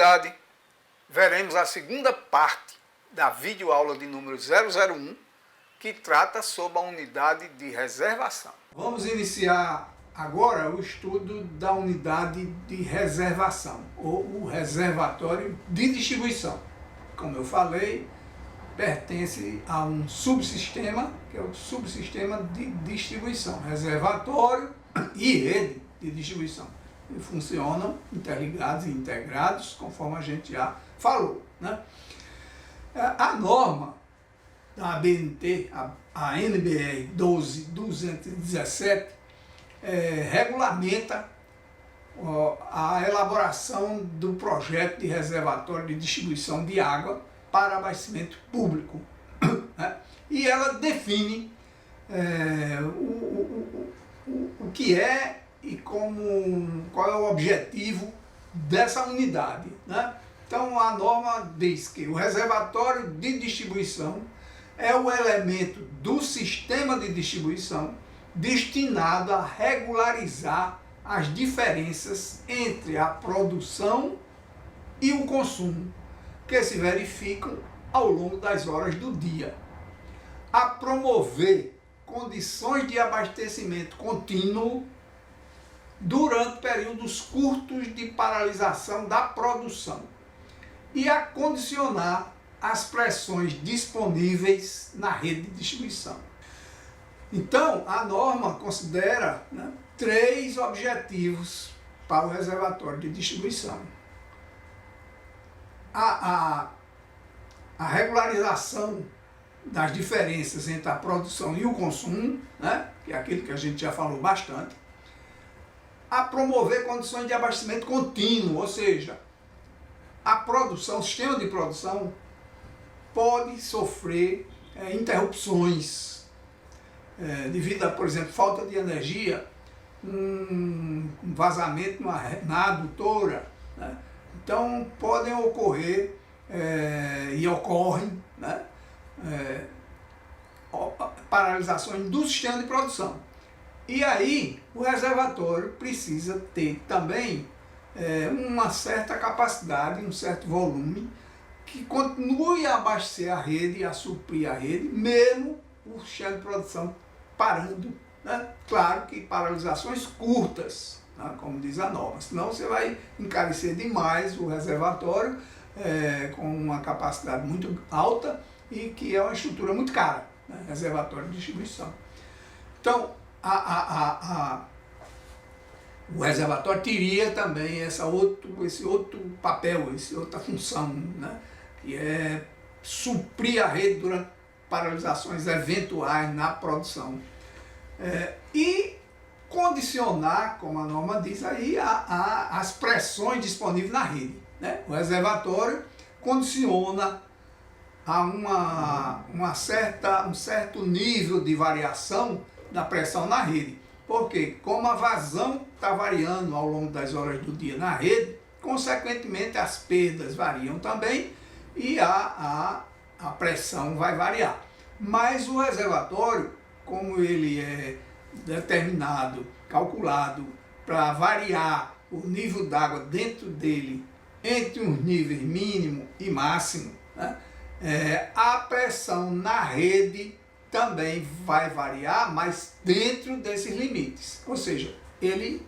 unidade, veremos a segunda parte da videoaula de número 001, que trata sobre a unidade de reservação. Vamos iniciar agora o estudo da unidade de reservação, ou o reservatório de distribuição. Como eu falei, pertence a um subsistema, que é o subsistema de distribuição, reservatório e rede de distribuição. E funcionam interligados e integrados, conforme a gente já falou, né? A norma da ABNT, a NBR 12217, regulamenta a elaboração do projeto de reservatório de distribuição de água para abastecimento público, né? E ela define o que é e qual é o objetivo dessa unidade, né? Então a norma diz que o reservatório de distribuição é o elemento do sistema de distribuição destinado a regularizar as diferenças entre a produção e o consumo que se verificam ao longo das horas do dia, a promover condições de abastecimento contínuo durante períodos curtos de paralisação da produção e a condicionar as pressões disponíveis na rede de distribuição. Então, a norma considera, né, 3 objetivos para o reservatório de distribuição. A regularização das diferenças entre a produção e o consumo, né, que é aquilo que a gente já falou bastante. A promover condições de abastecimento contínuo, ou seja, a produção, o sistema de produção pode sofrer interrupções devido a, por exemplo, falta de energia, um vazamento na adutora, né? Então podem ocorrer e ocorrem, né, paralisações do sistema de produção. E aí o reservatório precisa ter também uma certa capacidade, um certo volume, que continue a abastecer a rede e a suprir a rede, mesmo o sistema de produção parando, né? Claro que paralisações curtas, né, como diz a norma, senão você vai encarecer demais o reservatório com uma capacidade muito alta e que é uma estrutura muito cara, né? Reservatório de distribuição. Então, o reservatório teria também esse outro papel, essa outra função, né? Que é suprir a rede durante paralisações eventuais na produção. E condicionar, como a norma diz aí, as pressões disponíveis na rede, né? O reservatório condiciona a um certo nível de variação da pressão na rede. Porque como a vazão está variando ao longo das horas do dia na rede, consequentemente as perdas variam também e a pressão vai variar. Mas o reservatório, como ele é determinado, calculado para variar o nível d'água dentro dele entre os níveis mínimo e máximo, né, a pressão na rede também vai variar, mas dentro desses limites. Ou seja, ele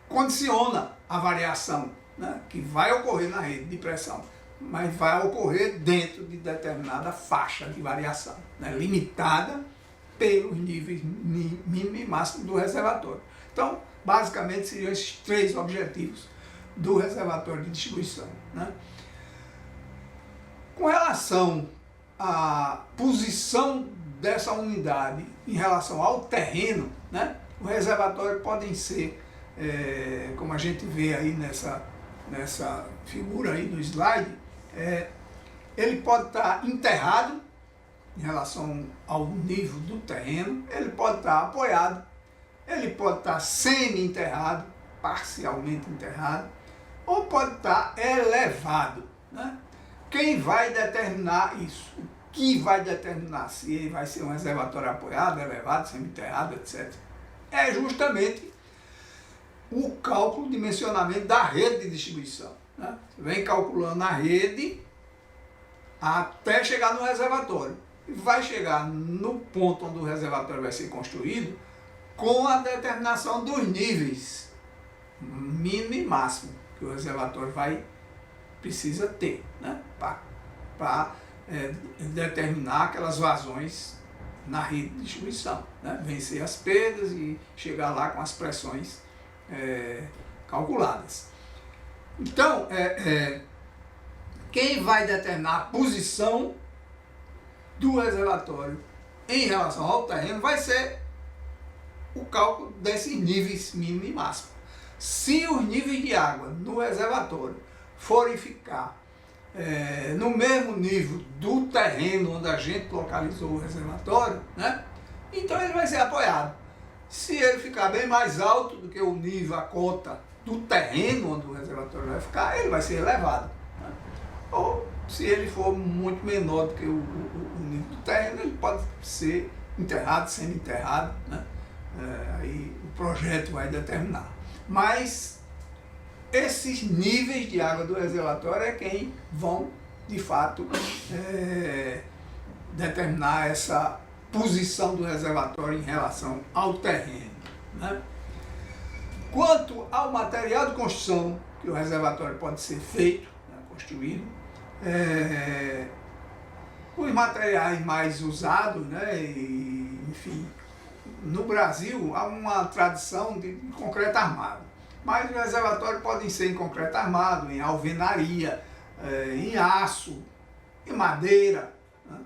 condiciona a variação, né, que vai ocorrer na rede de pressão, mas vai ocorrer dentro de determinada faixa de variação, né, limitada pelos níveis mínimo e máximo do reservatório. Então, basicamente, seriam esses 3 objetivos do reservatório de distribuição, né? Com relação à posição dessa unidade em relação ao terreno, né, o reservatório podem ser, como a gente vê aí nessa figura aí do slide, ele pode estar enterrado em relação ao nível do terreno, ele pode estar apoiado, ele pode estar semi-enterrado, parcialmente enterrado, ou pode estar elevado, né? Quem vai determinar isso? O que vai determinar se ele vai ser um reservatório apoiado, elevado, semi-enterrado, etc. É justamente o cálculo, o dimensionamento da rede de distribuição. Né? Você vem calculando a rede até chegar no reservatório. Vai chegar no ponto onde o reservatório vai ser construído com a determinação dos níveis mínimo e máximo que o reservatório precisa ter, né? Para determinar aquelas vazões na rede de distribuição, né? Vencer as perdas e chegar lá com as pressões calculadas. Então, quem vai determinar a posição do reservatório em relação ao terreno vai ser o cálculo desses níveis mínimo e máximo. Se os níveis de água no reservatório forem ficar no mesmo nível do terreno onde a gente localizou o reservatório, né, então ele vai ser apoiado. Se ele ficar bem mais alto do que o nível, a cota do terreno onde o reservatório vai ficar, ele vai ser elevado. Né? Ou se ele for muito menor do que o nível do terreno, ele pode ser enterrado, semi-enterrado, né? Aí o projeto vai determinar. Mas esses níveis de água do reservatório é quem vão, de fato, determinar essa posição do reservatório em relação ao terreno. Né? Quanto ao material de construção que o reservatório pode ser feito, né, construído, os materiais mais usados, né, e, enfim, no Brasil há uma tradição de concreto armado, mas os reservatórios podem ser em concreto armado, em alvenaria, em aço, em madeira, né,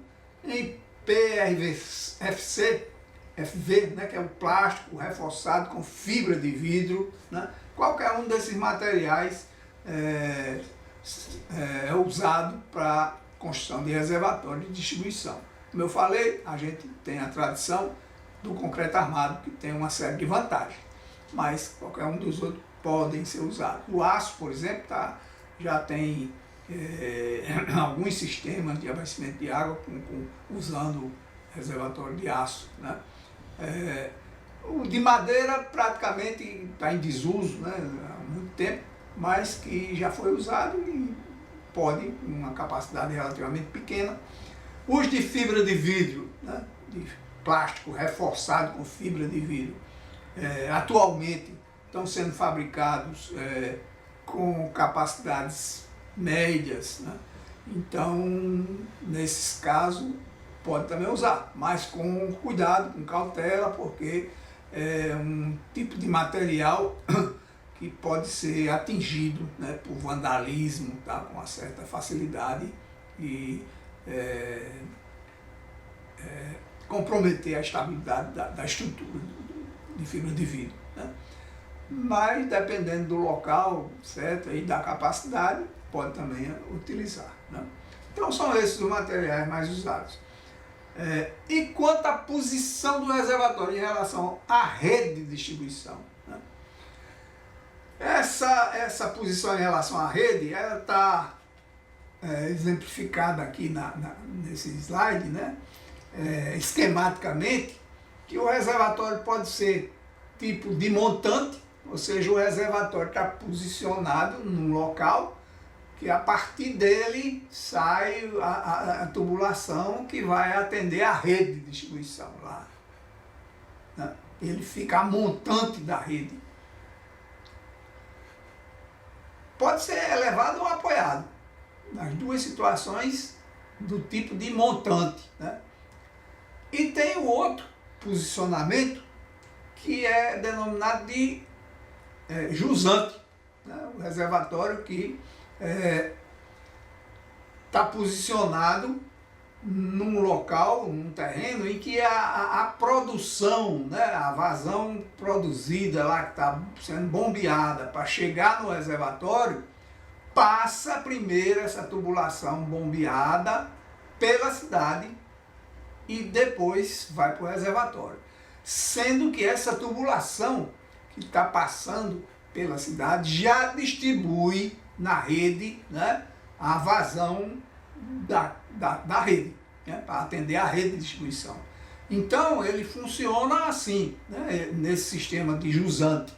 em PRFC, FV, né, que é o plástico reforçado com fibra de vidro, né, qualquer um desses materiais é usado para construção de reservatório de distribuição. Como eu falei, a gente tem a tradição do concreto armado, que tem uma série de vantagens, mas qualquer um dos outros podem ser usados. O aço, por exemplo, já tem alguns sistemas de abastecimento de água usando reservatório de aço. Né? O de madeira praticamente está em desuso, né, há muito tempo, mas que já foi usado e pode, uma capacidade relativamente pequena. Os de fibra de vidro, né, de plástico reforçado com fibra de vidro, atualmente estão sendo fabricados com capacidades médias, né? Então, nesses casos, pode também usar, mas com cuidado, com cautela, porque é um tipo de material que pode ser atingido, né, por vandalismo, tá, com uma certa facilidade e comprometer a estabilidade da estrutura de fibra de vidro. Né? Mas, dependendo do local, certo, e da capacidade, pode também utilizar. Né? Então, são esses os materiais mais usados. E quanto à posição do reservatório em relação à rede de distribuição? Né? Essa posição em relação à rede, ela está exemplificada aqui nesse slide, né? Esquematicamente, que o reservatório pode ser tipo de montante, ou seja, o reservatório está posicionado num local que a partir dele sai a tubulação que vai atender a rede de distribuição lá. Né? Ele fica a montante da rede. Pode ser elevado ou apoiado, nas duas situações do tipo de montante. Né? E tem o outro posicionamento que é denominado de jusante, né? O reservatório que está posicionado num local, num terreno em que a produção, né, a vazão produzida lá que está sendo bombeada para chegar no reservatório, passa primeiro essa tubulação bombeada pela cidade e depois vai para o reservatório. Sendo que essa tubulação que está passando pela cidade já distribui na rede, né, a vazão da rede, né, para atender a rede de distribuição. Então ele funciona assim, né, nesse sistema de jusante.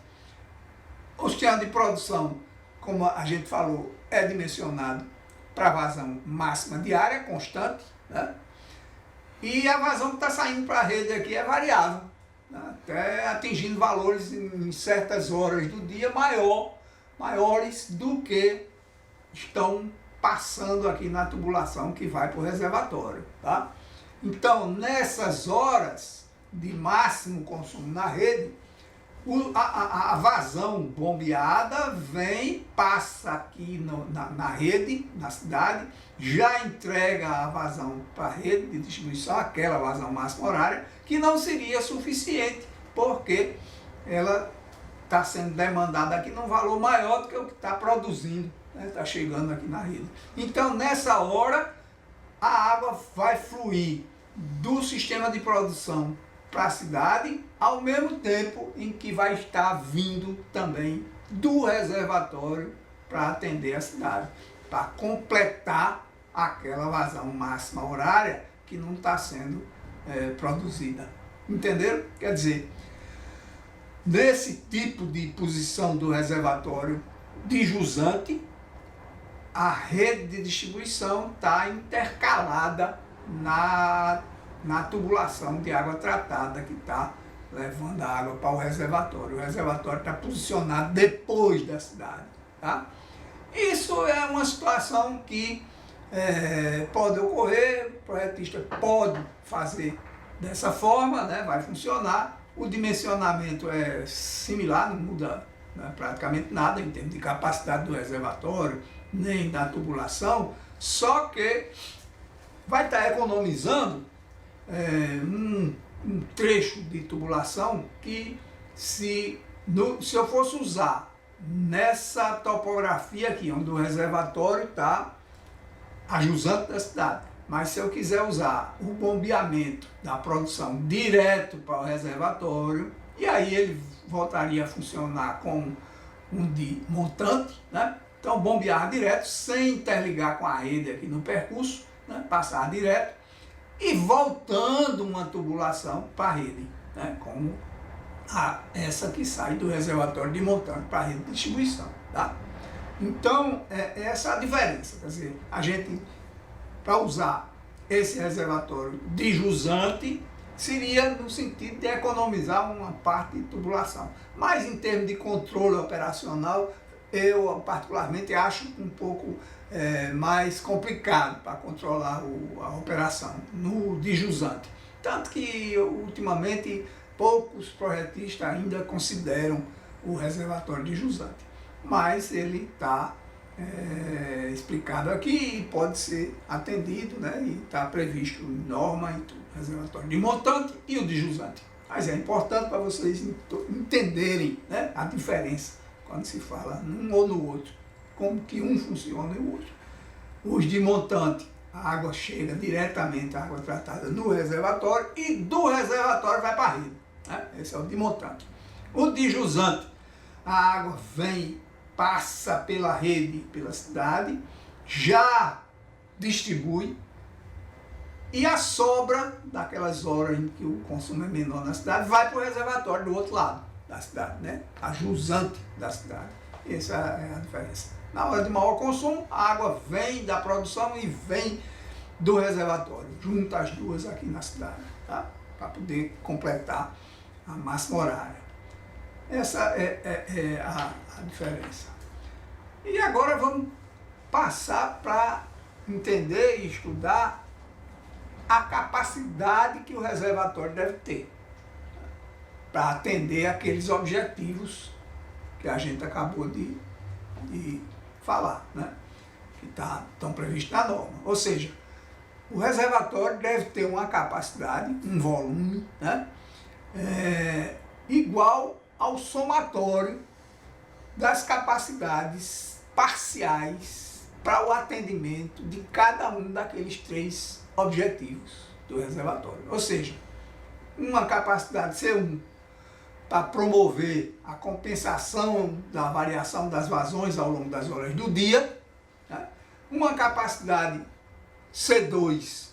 O sistema de produção, como a gente falou, é dimensionado para vazão máxima diária, constante, né? E a vazão que está saindo para a rede aqui é variável, né? Até atingindo valores em certas horas do dia maiores do que estão passando aqui na tubulação que vai para o reservatório, tá? Então, nessas horas de máximo consumo na rede, a vazão bombeada vem, passa aqui na rede, na cidade, já entrega a vazão para a rede de distribuição, aquela vazão máxima horária, que não seria suficiente, porque ela está sendo demandada aqui num valor maior do que o que está produzindo, né? Está chegando aqui na rede. Então, nessa hora, a água vai fluir do sistema de produção para a cidade, ao mesmo tempo em que vai estar vindo também do reservatório para atender a cidade, para completar aquela vazão máxima horária que não está sendo produzida. Entenderam? Quer dizer, nesse tipo de posição do reservatório de jusante, a rede de distribuição está intercalada na tubulação de água tratada que está levando a água para o reservatório. O reservatório está posicionado depois da cidade, tá? Isso é uma situação que pode ocorrer, o projetista pode fazer dessa forma, né? Vai funcionar. O dimensionamento é similar, não muda, né, praticamente nada em termos de capacidade do reservatório, nem da tubulação, só que vai estar economizando um trecho de tubulação que se eu fosse usar nessa topografia aqui, onde o reservatório está a jusante da cidade, mas se eu quiser usar o bombeamento da produção direto para o reservatório, e aí ele voltaria a funcionar como um de montante, né? Então bombear direto, sem interligar com a rede aqui no percurso, né? Passar direto, e voltando uma tubulação para a rede, né? Como essa que sai do reservatório de montante para a rede de distribuição, tá? Então, essa é a diferença. Quer dizer, a gente, para usar esse reservatório de jusante, seria no sentido de economizar uma parte de tubulação. Mas em termos de controle operacional, eu particularmente acho um pouco mais complicado para controlar a operação no de jusante. Tanto que ultimamente poucos projetistas ainda consideram o reservatório de jusante. Mas ele está explicado aqui e pode ser atendido, né? E está previsto em norma e tudo, reservatório de montante e o de jusante. Mas é importante para vocês entenderem, né, a diferença quando se fala num ou no outro, como que um funciona e o outro. Os de montante, a água chega diretamente, a água tratada no reservatório, e do reservatório vai para a rede, né? Esse é o de montante. O de jusante, a água vem, passa pela rede, pela cidade, já distribui, e a sobra daquelas horas em que o consumo é menor na cidade vai para o reservatório do outro lado da cidade, né? A jusante da cidade. Essa é a diferença. Na hora de maior consumo, a água vem da produção e vem do reservatório, junta as duas aqui na cidade, tá? Para poder completar a máxima horária. Essa é a diferença. E agora vamos passar para entender e estudar a capacidade que o reservatório deve ter para atender aqueles objetivos que a gente acabou de falar, né? Que estão previstos na norma. Ou seja, o reservatório deve ter uma capacidade, um volume, né? Igual ao somatório das capacidades parciais para o atendimento de cada um daqueles 3 objetivos do reservatório. Ou seja, uma capacidade C1 para promover a compensação da variação das vazões ao longo das horas do dia, né? Uma capacidade C2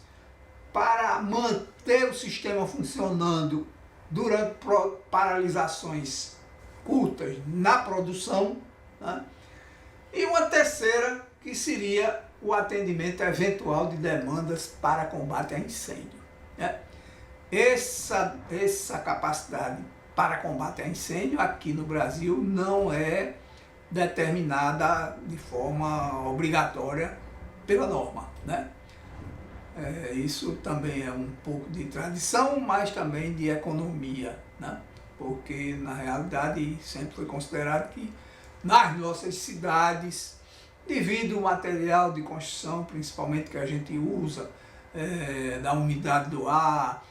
para manter o sistema funcionando durante paralisações curtas na produção, né? E uma terceira, que seria o atendimento eventual de demandas para combate a incêndio, né? Essa capacidade para combate a incêndio aqui no Brasil não é determinada de forma obrigatória pela norma, né? Isso também é um pouco de tradição, mas também de economia, né? Porque na realidade sempre foi considerado que nas nossas cidades, devido ao material de construção, principalmente que a gente usa, da umidade do ar,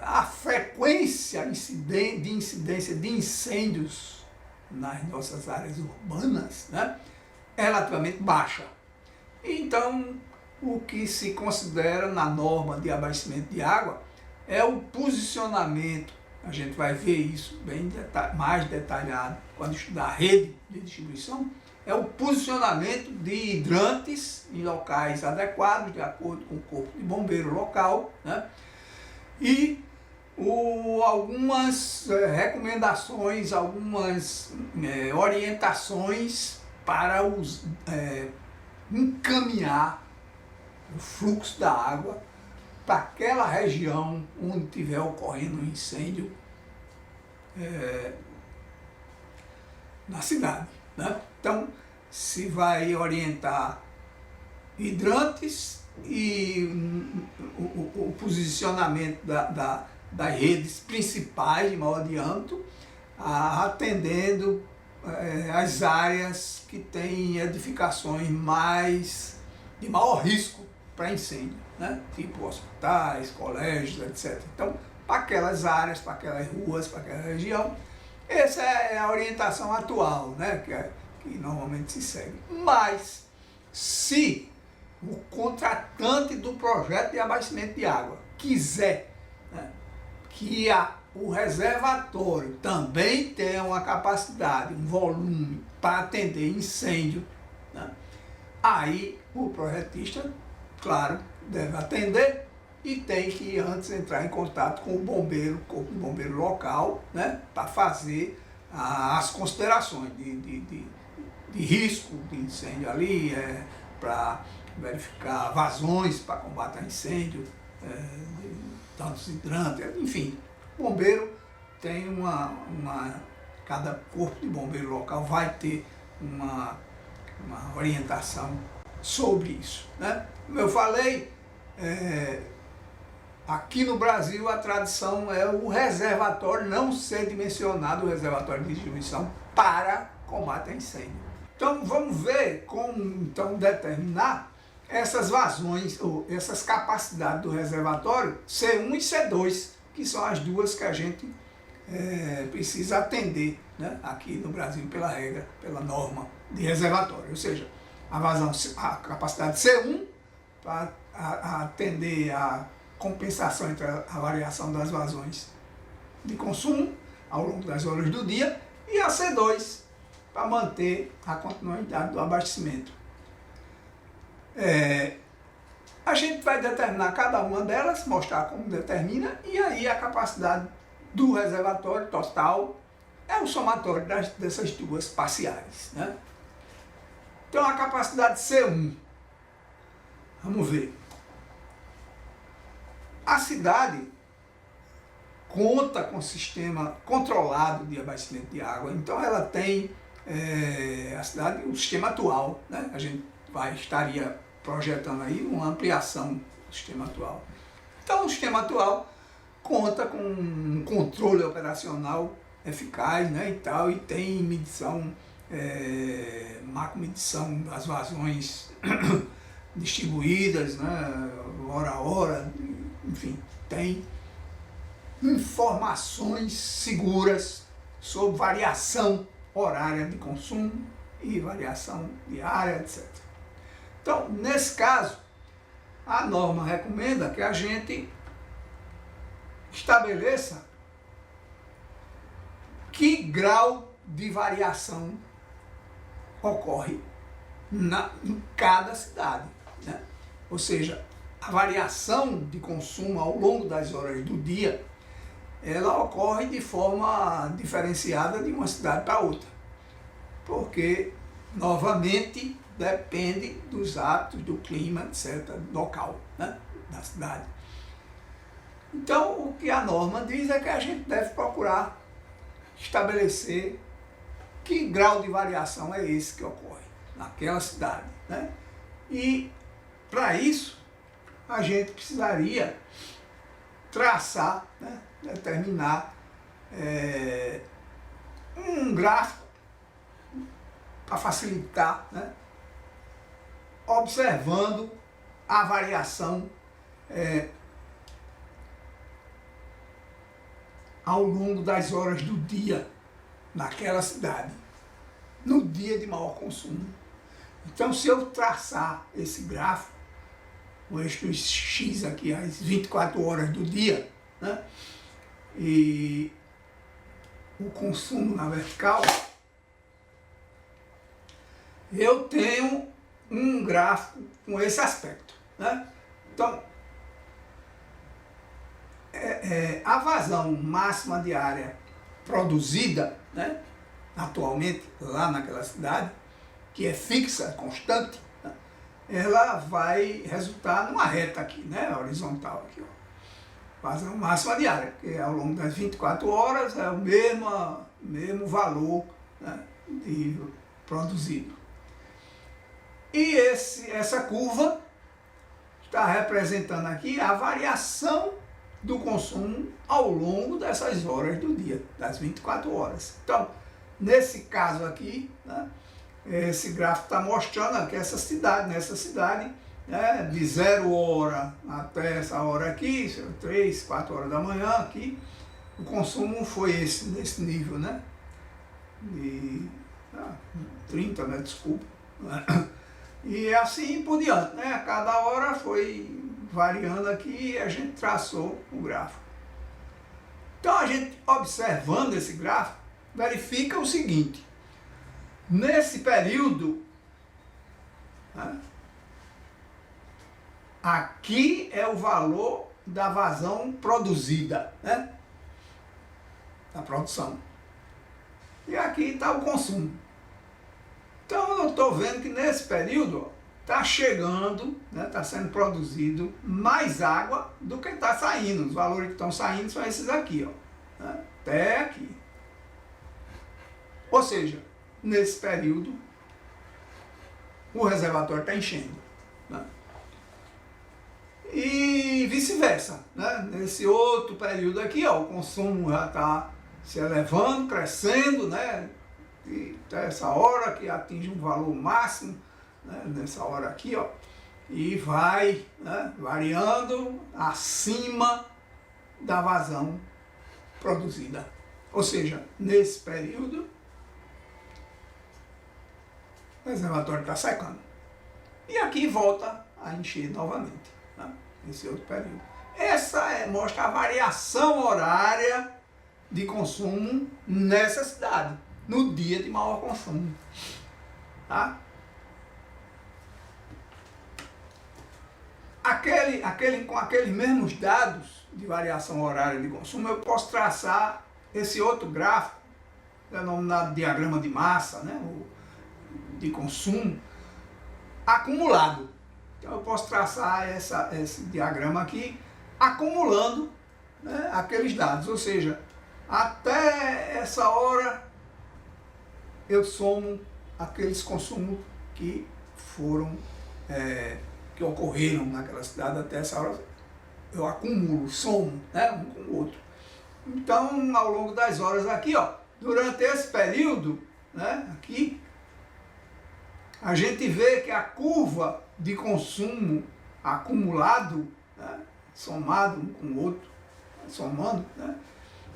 a frequência de incidência de incêndios nas nossas áreas urbanas, né, é relativamente baixa. Então, o que se considera na norma de abastecimento de água é o posicionamento. A gente vai ver isso bem mais detalhado quando estudar a rede de distribuição. É o posicionamento de hidrantes em locais adequados, de acordo com o corpo de bombeiro local, né? E algumas recomendações, algumas orientações para encaminhar o fluxo da água para aquela região onde estiver ocorrendo um incêndio na cidade, né? Então, se vai orientar hidrantes e o posicionamento das redes principais de maior diâmetro, atendendo as áreas que têm edificações de maior risco para incêndio, né? Tipo hospitais, colégios, etc. Então, para aquelas áreas, para aquelas ruas, para aquela região, essa é a orientação atual, né? Que normalmente se segue. Mas, se o contratante do projeto de abastecimento de água quiser, né, que o reservatório também tenha uma capacidade, um volume para atender incêndio, né, aí o projetista, claro, deve atender e tem que antes entrar em contato com o bombeiro, corpo de bombeiro local, né, para fazer as considerações de risco de incêndio ali, para verificar vazões para combate a incêndio, tantos hidrantes, enfim. O bombeiro tem cada corpo de bombeiro local vai ter uma orientação sobre isso, né? Como eu falei, aqui no Brasil a tradição é o reservatório não ser dimensionado, o reservatório de distribuição para combate a incêndio. Então vamos ver como então determinar essas vazões, ou essas capacidades do reservatório C1 e C2, que são as duas que a gente precisa atender, né, aqui no Brasil pela regra, pela norma de reservatório. Ou seja, a capacidade C1 para atender a compensação entre a variação das vazões de consumo ao longo das horas do dia, e a C2 para manter a continuidade do abastecimento. A gente vai determinar cada uma delas, mostrar como determina, e aí a capacidade do reservatório total é o somatório dessas duas parciais, né? Então a capacidade C1, vamos ver. A cidade conta com sistema controlado de abastecimento de água, então ela tem a cidade, o sistema atual, né? A gente estaria projetando aí uma ampliação do sistema atual. Então o sistema atual conta com um controle operacional eficaz, né, e tal, e tem medição, macro-medição das vazões distribuídas, né, hora a hora, enfim, tem informações seguras sobre variação horária de consumo e variação diária, etc. Então, nesse caso, a norma recomenda que a gente estabeleça que grau de variação ocorre em cada cidade, né? Ou seja, a variação de consumo ao longo das horas do dia ela ocorre de forma diferenciada de uma cidade para outra, porque, novamente, depende dos hábitos, do clima, etc., local, né, da cidade. Então, o que a norma diz é que a gente deve procurar estabelecer que grau de variação é esse que ocorre naquela cidade, né? E, para isso, a gente precisaria traçar, né, determinar um gráfico para facilitar, né, observando a variação ao longo das horas do dia naquela cidade, no dia de maior consumo. Então, se eu traçar esse gráfico, o eixo X aqui, às 24 horas do dia, né, e o consumo na vertical, eu tenho um gráfico com esse aspecto, né? Então, a vazão máxima diária produzida, né, atualmente lá naquela cidade, que é fixa, constante, né, ela vai resultar numa reta aqui, né, horizontal aqui, ó. Vazão máxima diária, que ao longo das 24 horas é o mesmo valor, né, de produzido. E essa curva está representando aqui a variação do consumo ao longo dessas horas do dia, das 24 horas. Então, nesse caso aqui, né, esse gráfico está mostrando que nessa cidade, né, de 0 hora até essa hora aqui, 3, 4 horas da manhã aqui, o consumo foi nesse nível, né, de 30, né, desculpa, e assim por diante, né, a cada hora foi variando aqui e a gente traçou o gráfico. Então, a gente observando esse gráfico, verifica o seguinte: nesse período, né, aqui é o valor da vazão produzida, né, da produção, e aqui está o consumo. Então, eu estou vendo que nesse período está chegando, né, está sendo produzido mais água do que está saindo. Os valores que estão saindo são esses aqui, ó, né, até aqui. Ou seja, nesse período, o reservatório está enchendo, né? E vice-versa, né? Nesse outro período aqui, ó, o consumo já está se elevando, crescendo, né? E até essa hora que atinge um valor máximo, né, nessa hora aqui, ó, e vai, né, variando acima da vazão produzida. Ou seja, nesse período, o reservatório está secando. E aqui volta a encher novamente, né, nesse outro período. Essa mostra a variação horária de consumo nessa cidade, no dia de maior consumo, tá? Com aqueles mesmos dados de variação horária de consumo, eu posso traçar esse outro gráfico, denominado diagrama de massa, né, de consumo, acumulado. Então, eu posso traçar esse diagrama aqui, acumulando, né, aqueles dados, ou seja, até essa hora eu somo aqueles consumos que foram, que ocorreram naquela cidade até essa hora, eu acumulo, somo, né, um com o outro. Então, ao longo das horas aqui, ó, durante esse período, né, aqui, a gente vê que a curva de consumo acumulado, né, somado um com o outro, somando, né,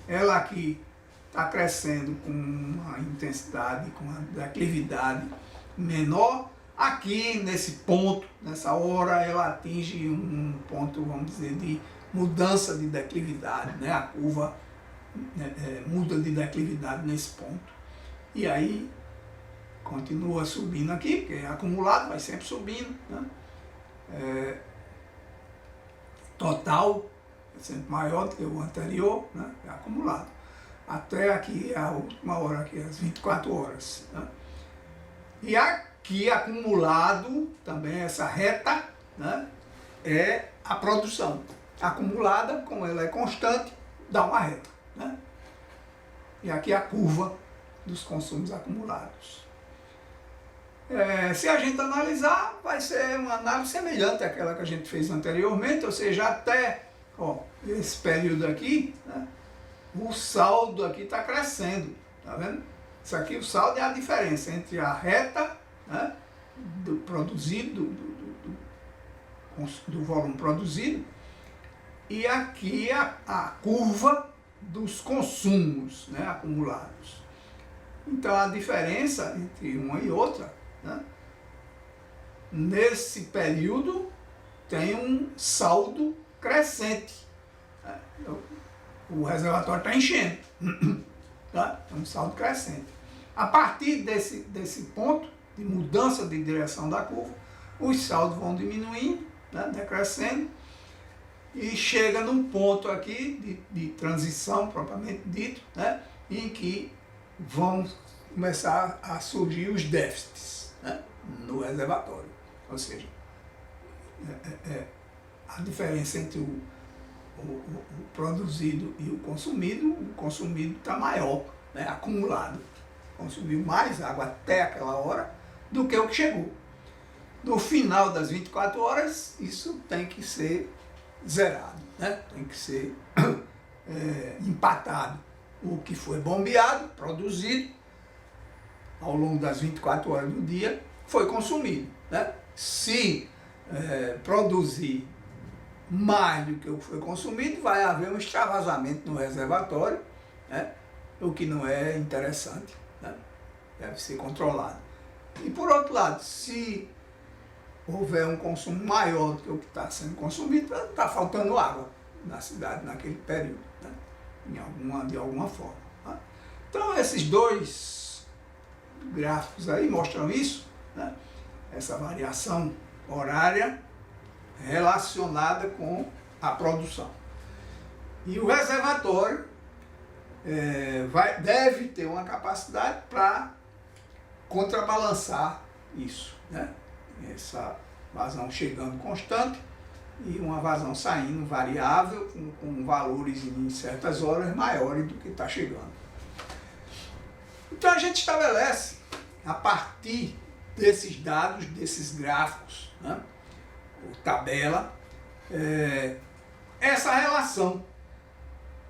ela aqui está crescendo com uma intensidade, com uma declividade menor. Aqui, nesse ponto, nessa hora, ela atinge um ponto, vamos dizer, de mudança de declividade, né? A curva muda de declividade nesse ponto. E aí, continua subindo aqui, porque é acumulado, vai sempre subindo, né? Total, sempre maior do que o anterior, né? É acumulado. Até aqui, a última hora, aqui, as 24 horas. Né? E aqui, acumulado, também essa reta, né? É a produção. Acumulada, como ela é constante, dá uma reta. Né? E aqui a curva dos consumos acumulados. Se a gente analisar, vai ser uma análise semelhante àquela que a gente fez anteriormente, ou seja, até esse período aqui, né, o saldo aqui está crescendo, tá vendo? Isso aqui, o saldo é a diferença entre a reta, né, do produzido, do volume produzido, e aqui a curva dos consumos, né, acumulados. Então a diferença entre uma e outra, né, nesse período tem um saldo crescente. O reservatório está enchendo. Tá? É um saldo crescente. A partir desse ponto de mudança de direção da curva, os saldos vão diminuindo, né, decrescendo, e chega num ponto aqui de transição, propriamente dito, né, em que vão começar a surgir os déficits, né, no reservatório. Ou seja, a diferença entre o produzido e o consumido está maior, né, acumulado. Consumiu mais água até aquela hora do que o que chegou. No final das 24 horas, isso tem que ser zerado, né? Tem que ser empatado. O que foi bombeado, produzido, ao longo das 24 horas do dia, foi consumido. Né? Se produzir mais do que o que foi consumido, vai haver um extravasamento no reservatório, né? O que não é interessante, né? Deve ser controlado. E por outro lado, se houver um consumo maior do que o que está sendo consumido, está faltando água na cidade naquele período, né? De alguma forma. Né? Então esses dois gráficos aí mostram isso, né? Essa variação horária relacionada com a produção. E o reservatório deve ter uma capacidade para contrabalançar isso, né? Essa vazão chegando constante e uma vazão saindo variável, com valores em certas horas maiores do que está chegando. Então a gente estabelece, a partir desses dados, desses gráficos, né, ou tabela, essa relação,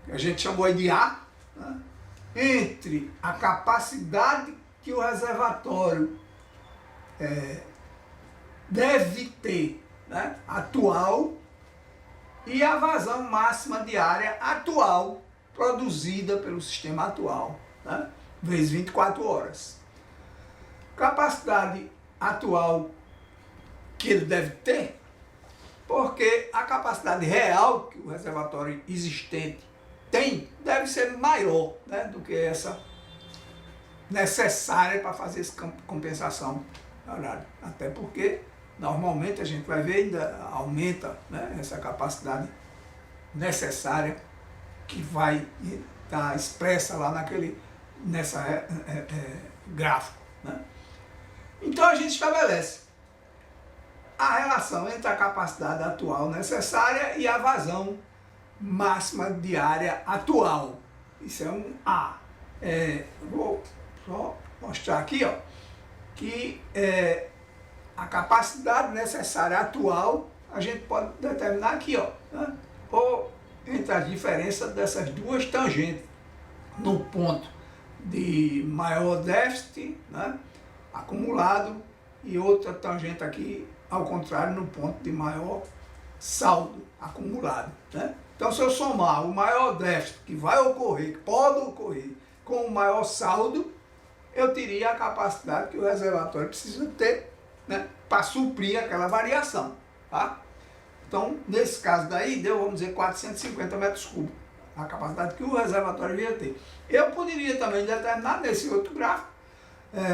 que a gente chamou de A, né, entre a capacidade que o reservatório deve ter, né, atual, e a vazão máxima diária atual, produzida pelo sistema atual, né, vezes 24 horas. Capacidade atual que ele deve ter, porque a capacidade real que o reservatório existente tem deve ser maior, né, do que essa necessária para fazer essa compensação horária. Até porque normalmente a gente vai ver ainda aumenta, né, essa capacidade necessária que vai estar expressa lá nessa gráfico. Né? Então a gente estabelece a relação entre a capacidade atual necessária e a vazão máxima diária atual. Isso é um A. Vou só mostrar aqui, ó, que a capacidade necessária atual a gente pode determinar aqui, ó, né? Ou entre as diferenças dessas duas tangentes, no ponto de maior déficit, né, acumulado, e outra tangente aqui, ao contrário, no ponto de maior saldo acumulado. Né? Então, se eu somar o maior déficit que vai ocorrer, que pode ocorrer, com o maior saldo, eu teria a capacidade que o reservatório precisa ter, né, para suprir aquela variação. Tá? Então, nesse caso daí, deu, vamos dizer, 450 metros cúbicos, a capacidade que o reservatório ia ter. Eu poderia também determinar nesse outro gráfico,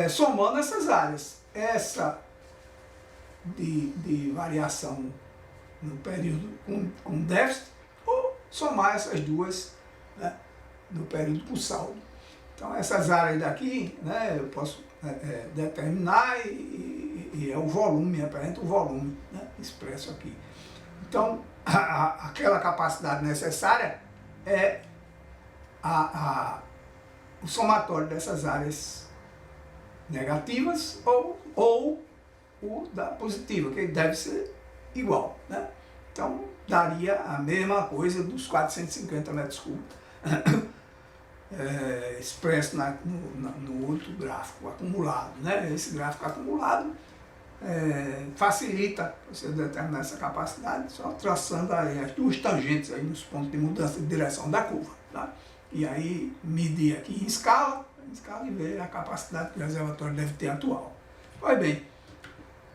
somando essas áreas. Essa de variação no período com déficit, ou somar essas duas, né, no período com saldo. Então essas áreas daqui, né, eu posso determinar e é o volume, representa o volume, né, expresso aqui. Então aquela capacidade necessária é o somatório dessas áreas negativas ou o da positiva, que deve ser igual, né? Então daria a mesma coisa dos 450 metros cúbicos expresso no outro gráfico acumulado, né? Esse gráfico acumulado facilita você determinar essa capacidade só traçando aí as duas tangentes aí nos pontos de mudança de direção da curva, tá? E aí medir aqui em escala e ver a capacidade que o reservatório deve ter atual. Pois bem,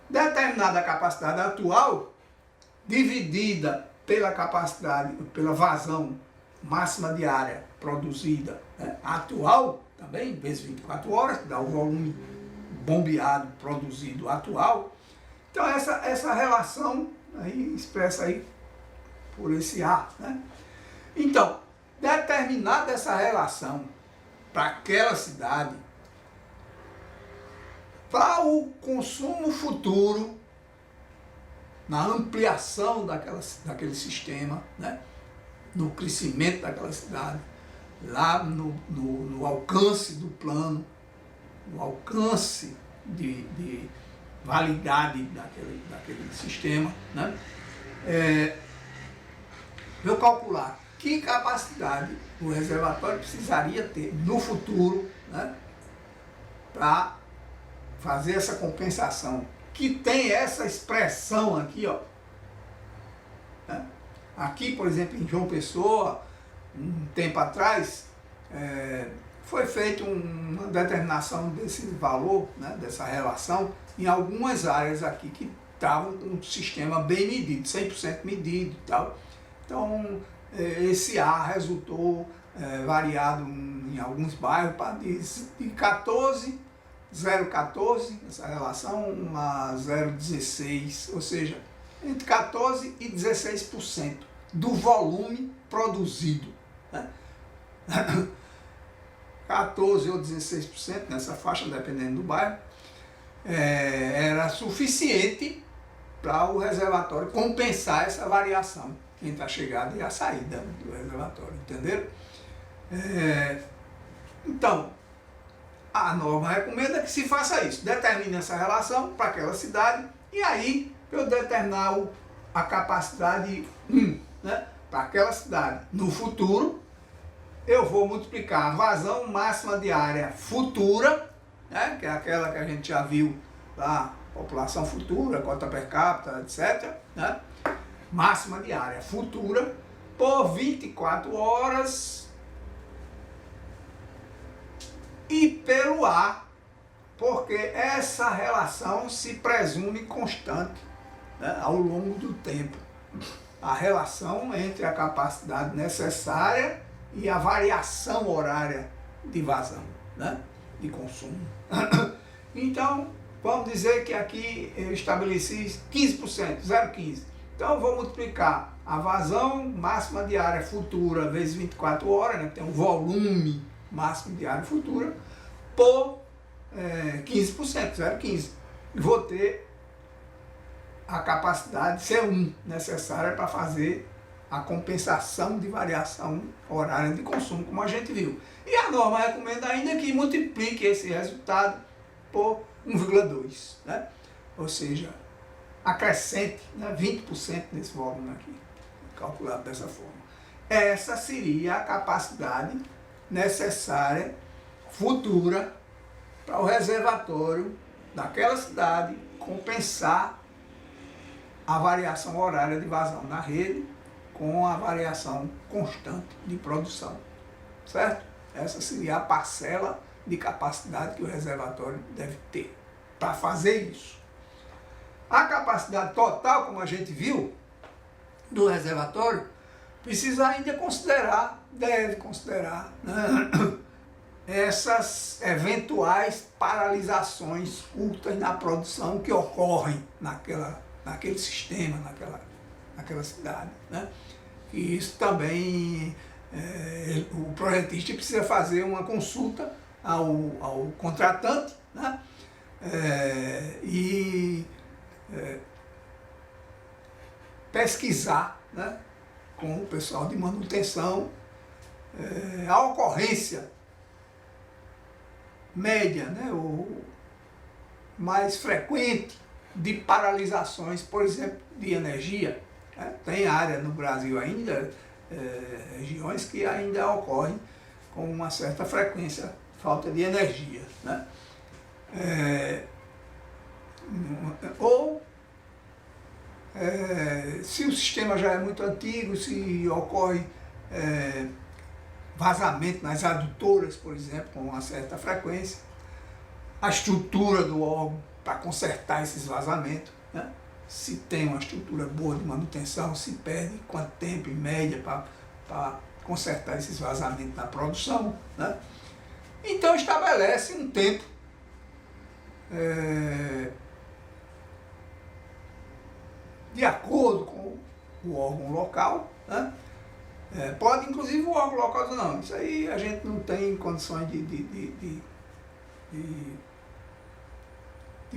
determinada capacidade atual dividida pela capacidade, pela vazão máxima de área produzida, né, atual, também, vezes 24 horas, que dá o volume bombeado produzido atual. Então essa relação aí expressa aí por esse A, né? Então, determinada essa relação para aquela cidade, para o consumo futuro, na ampliação daquele sistema, né? No crescimento daquela cidade, lá no alcance do plano, no alcance de validade daquele sistema, né? Eu calcular que capacidade o reservatório precisaria ter no futuro, né, para fazer essa compensação, que tem essa expressão aqui, ó, né? Aqui, por exemplo, em João Pessoa, um tempo atrás, foi feita uma determinação desse valor, né, dessa relação, em algumas áreas aqui que estavam com um sistema bem medido, 100% medido e tal. Então, esse A resultou variado em alguns bairros de 0,14, essa relação, a 0,16, ou seja, entre 14% e 16% do volume produzido, né? 14% ou 16% nessa faixa, dependendo do bairro, era suficiente para o reservatório compensar essa variação entre a chegada e a saída do reservatório, entenderam? Então, a norma recomenda que se faça isso, determine essa relação para aquela cidade e aí eu determinar a capacidade 1, né, para aquela cidade. No futuro, eu vou multiplicar a vazão máxima de área futura, né, que é aquela que a gente já viu lá, população futura, cota per capita, etc., né, máxima de área futura, por 24 horas e pelo A, porque essa relação se presume constante, né, ao longo do tempo. A relação entre a capacidade necessária e a variação horária de vazão, né, de consumo. Então, vamos dizer que aqui eu estabeleci 15%, 0,15%. Então eu vou multiplicar a vazão máxima de área futura vezes 24 horas, né, que tem um volume máximo de área futura, por 15%, 0,15%. Vou ter a capacidade C1 necessária para fazer a compensação de variação horária de consumo, como a gente viu. E a norma recomenda ainda que multiplique esse resultado por 1,2, né? Ou seja, acrescente, né, 20% nesse volume aqui, calculado dessa forma. Essa seria a capacidade necessária futura para o reservatório daquela cidade compensar a variação horária de vazão na rede com a variação constante de produção, certo? Essa seria a parcela de capacidade que o reservatório deve ter para fazer isso. A capacidade total, como a gente viu, do reservatório, precisa ainda considerar, deve considerar, né, essas eventuais paralisações curtas na produção que ocorrem naquele sistema, naquela cidade, né? que isso também o projetista precisa fazer uma consulta ao contratante, né? E pesquisar, né, com o pessoal de manutenção a ocorrência média, né, ou mais frequente de paralisações, por exemplo, de energia. Tem área no Brasil ainda, regiões que ainda ocorrem com uma certa frequência falta de energia, né? Se o sistema já é muito antigo, se ocorre vazamento nas adutoras, por exemplo, com uma certa frequência, a estrutura do órgão para consertar esses vazamentos, né? Se tem uma estrutura boa de manutenção, se perde quanto tempo em média para consertar esses vazamentos na produção, né? Então estabelece um tempo de acordo com o órgão local, né? Pode inclusive o órgão local dizer, não, isso aí a gente não tem condições de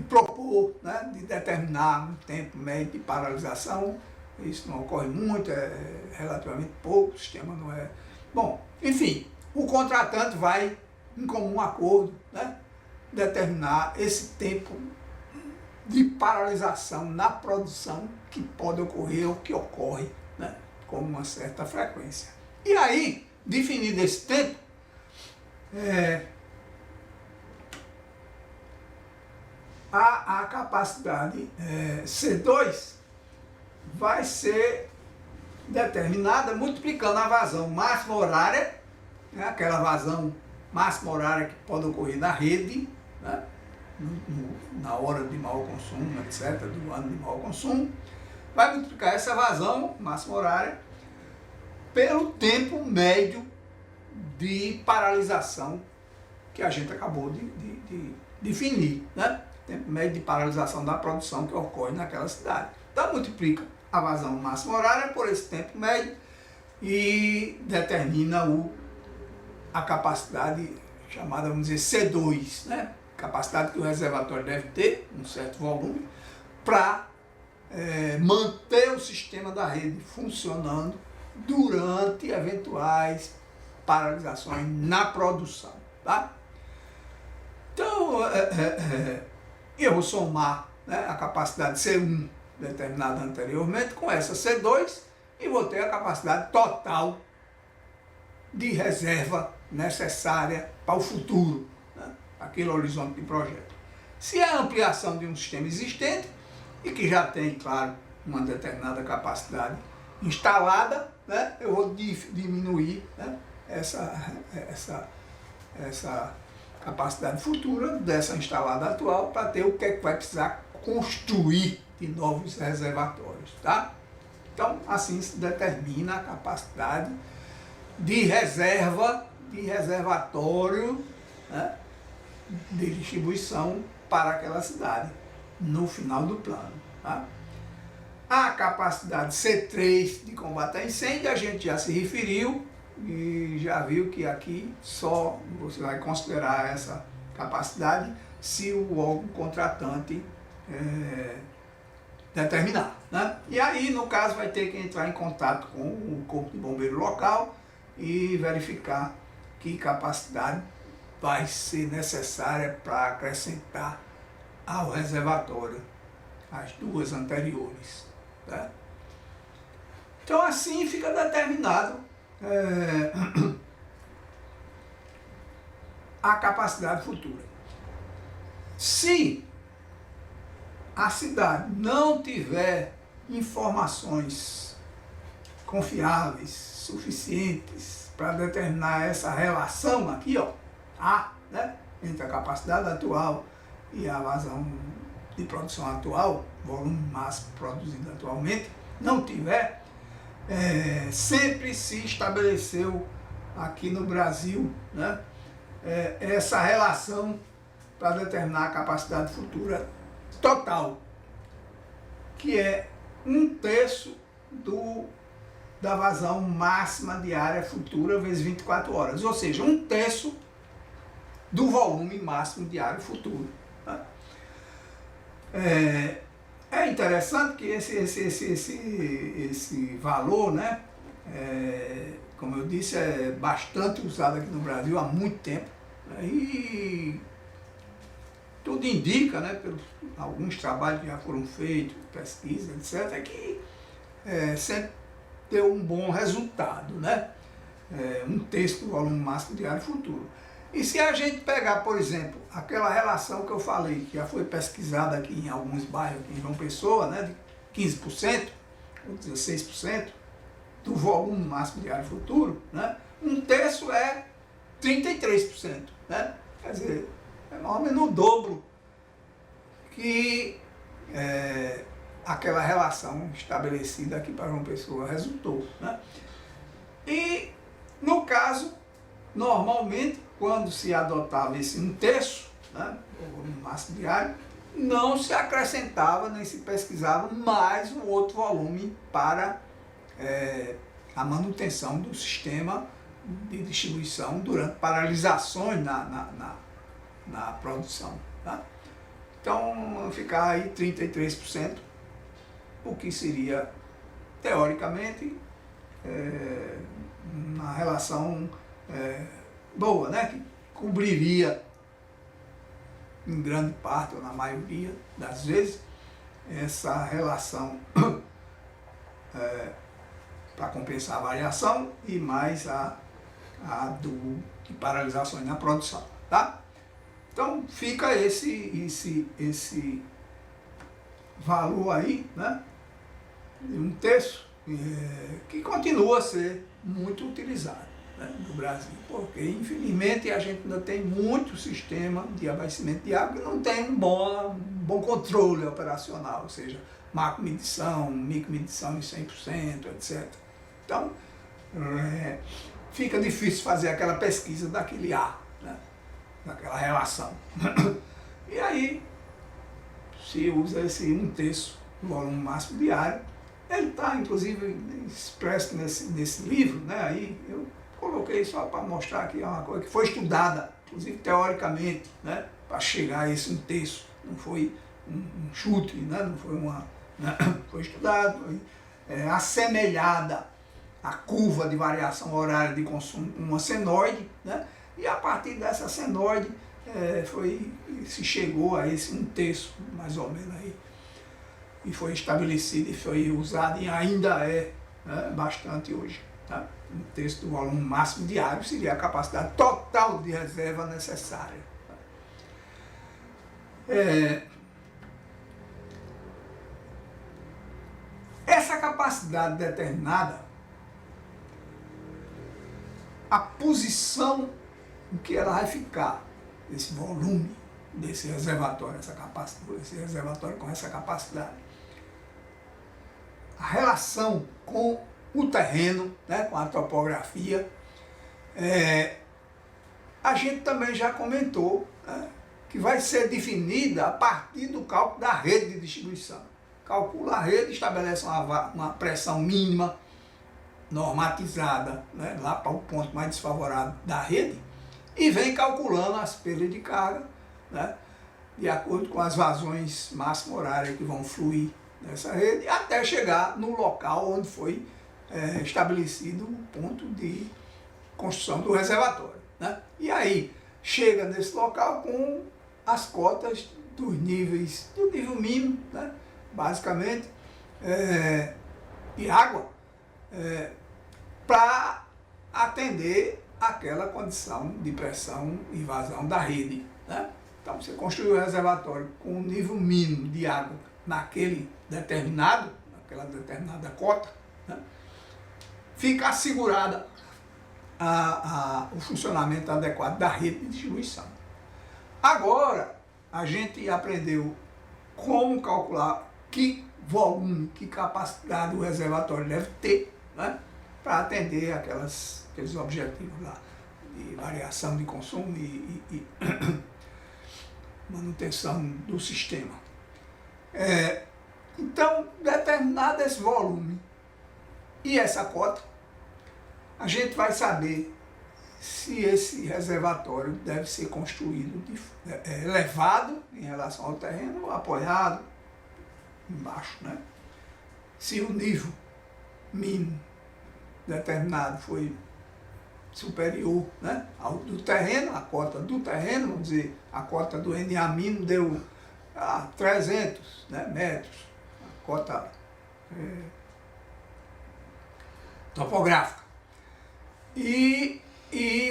propor, né, de determinar um tempo médio de paralisação. Isso não ocorre muito, é relativamente pouco, o sistema não é... Bom, enfim, o contratante vai, em comum acordo, né, determinar esse tempo de paralisação na produção que pode ocorrer ou que ocorre, né, com uma certa frequência. E aí, definido esse tempo, a capacidade C2 vai ser determinada multiplicando a vazão máxima horária, né, aquela vazão máxima horária que pode ocorrer na rede, né, na hora de maior consumo, etc., do ano de maior consumo, vai multiplicar essa vazão máxima horária pelo tempo médio de paralisação que a gente acabou de definir, né? Tempo médio de paralisação da produção que ocorre naquela cidade. Então multiplica a vazão máxima horária por esse tempo médio e determina a capacidade chamada, vamos dizer, C2, né? Capacidade que o reservatório deve ter, um certo volume, para manter o sistema da rede funcionando durante eventuais paralisações na produção, tá? Então, eu vou somar, né, a capacidade C1 determinada anteriormente com essa C2 e vou ter a capacidade total de reserva necessária para o futuro, né, aquele horizonte de projeto. Se é a ampliação de um sistema existente e que já tem, claro, uma determinada capacidade instalada, né, eu vou diminuir, né, essa capacidade futura dessa instalada atual para ter o que é que vai precisar construir de novos reservatórios, tá? Então, assim se determina a capacidade de reserva, de reservatório, né, de distribuição para aquela cidade, no final do plano, tá? A capacidade C3 de combate a incêndio, a gente já se referiu e já viu que aqui só você vai considerar essa capacidade se o órgão contratante determinar, né? E aí, no caso, vai ter que entrar em contato com o corpo de bombeiro local e verificar que capacidade vai ser necessária para acrescentar ao reservatório as duas anteriores, tá? Então, assim fica determinado a capacidade futura. Se a cidade não tiver informações confiáveis, suficientes para determinar essa relação aqui, ó, né, entre a capacidade atual e a vazão de produção atual, volume máximo produzido atualmente, não tiver, sempre se estabeleceu aqui no Brasil, né, essa relação para determinar a capacidade futura total, que é 1/3 da vazão máxima diária futura vezes 24 horas, ou seja, 1/3 do volume máximo diário futuro. Tá? É interessante que esse valor, né, como eu disse, é bastante usado aqui no Brasil há muito tempo, né, e tudo indica, né, pelos alguns trabalhos que já foram feitos, pesquisa, etc., que sempre deu um bom resultado, né? 1/3 do volume máximo diário futuro. E se a gente pegar, por exemplo, aquela relação que eu falei, que já foi pesquisada aqui em alguns bairros, aqui em João Pessoa, né, de 15% ou 16% do volume máximo diário futuro, né, 1/3 é 33%, né? Quer dizer, é mais ou menos o dobro que aquela relação estabelecida aqui para João Pessoa resultou, né? E, no caso, normalmente, quando se adotava esse 1/3, né, o volume máximo diário, não se acrescentava nem se pesquisava mais um outro volume para a manutenção do sistema de distribuição durante paralisações na produção. Tá? Então, ficar aí 33%, o que seria, teoricamente, uma relação boa, né? Que cobriria, em grande parte, ou na maioria das vezes, essa relação para compensar a variação e mais a de paralisações na produção. Tá? Então fica esse valor aí, né, de 1/3, que continua a ser muito utilizado, né, no Brasil, porque infelizmente a gente ainda tem muito sistema de abastecimento de água que não tem um bom controle operacional, ou seja, macro-medição, micro-medição em 100%, etc. Então, fica difícil fazer aquela pesquisa daquele A, né, daquela relação. E aí, se usa esse 1/3 do volume máximo diário. Ele está, inclusive, expresso nesse livro, né? Aí eu coloquei só para mostrar que é uma coisa que foi estudada, inclusive teoricamente, né? Para chegar a esse 1/3. Não foi um chute, né? Não foi né? Foi estudado, foi assemelhada a curva de variação horária de consumo com uma senoide, né? E a partir dessa senoide se chegou a esse 1/3, mais ou menos aí, e foi estabelecido e foi usado e ainda né, bastante hoje. Tá? 1/3 do volume máximo diário seria a capacidade total de reserva necessária. Essa capacidade determinada, a posição em que ela vai ficar, esse volume desse reservatório, esse reservatório com essa capacidade, a relação com o terreno, né, com a topografia, a gente também já comentou, né, que vai ser definida a partir do cálculo da rede de distribuição. Calcula a rede, estabelece uma pressão mínima, normatizada, né, lá para o ponto mais desfavorável da rede, e vem calculando as perdas de carga, né, de acordo com as vazões máximas horárias que vão fluir nessa rede, até chegar no local onde foi estabelecido o ponto de construção do reservatório. Né? E aí chega nesse local com as cotas dos níveis, do nível mínimo, né, basicamente, de água, para atender aquela condição de pressão e vazão da rede. Né? Então você construiu o reservatório com um nível mínimo de água naquela determinada cota, né? Fica assegurada o funcionamento adequado da rede de distribuição. Agora, a gente aprendeu como calcular que volume, que capacidade o reservatório deve ter, né, para atender aqueles objetivos lá de variação de consumo e manutenção do sistema. Então, determinado esse volume e essa cota, a gente vai saber se esse reservatório deve ser construído elevado em relação ao terreno ou apoiado embaixo, né? Se o nível mínimo determinado foi superior, né, ao do terreno, a cota do terreno, vamos dizer, a cota do NA mínimo deu 300, né, metros, a cota topográfica. E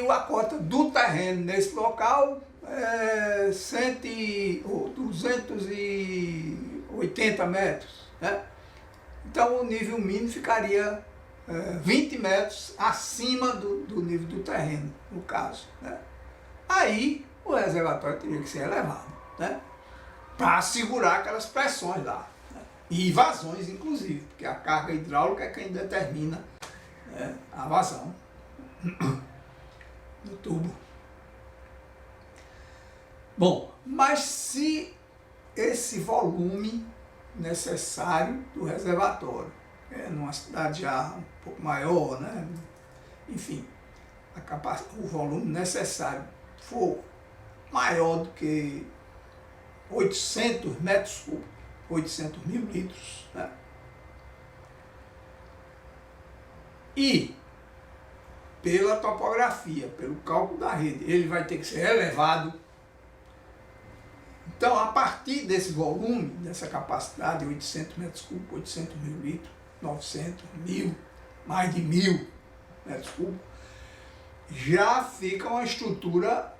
a cota do terreno nesse local é 280 metros, né? Então o nível mínimo ficaria 20 metros acima do nível do terreno, no caso, né? Aí o reservatório teria que ser elevado, né, para segurar aquelas pressões lá, né? E vazões, inclusive, porque a carga hidráulica é quem determina, né, a vazão do tubo. Bom, mas se esse volume necessário do reservatório numa cidade já um pouco maior, né, enfim, o volume necessário for maior do que 800 metros cúbicos, 800 mil litros, né, e pela topografia, pelo cálculo da rede, ele vai ter que ser elevado. Então, a partir desse volume, dessa capacidade, 800 metros cúbicos, 800 mil litros, 900, 1000, mais de 1000 metros cúbicos, já fica uma estrutura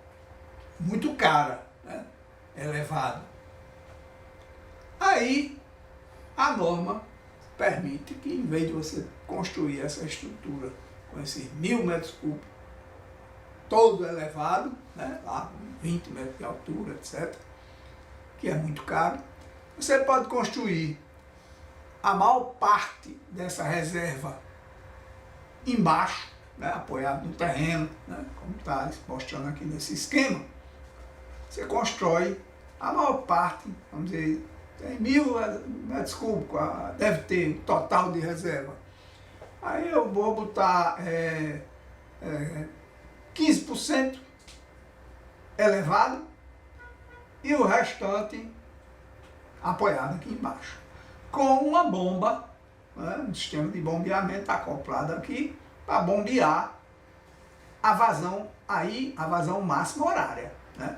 muito cara, né, elevada. Aí, a norma permite que, em vez de você construir essa estrutura com esses 1000 metros cúbicos, todo elevado, né, lá 20 metros de altura, etc., que é muito caro, você pode construir a maior parte dessa reserva embaixo, né, apoiado no terreno, né, como está mostrando aqui nesse esquema. Você constrói a maior parte, vamos dizer, tem 1000 metros cúbicos, deve ter total de reserva. Aí eu vou botar 15% elevado e o restante apoiado aqui embaixo, com uma bomba, né, um sistema de bombeamento acoplado aqui para bombear a vazão, aí a vazão máxima horária, né,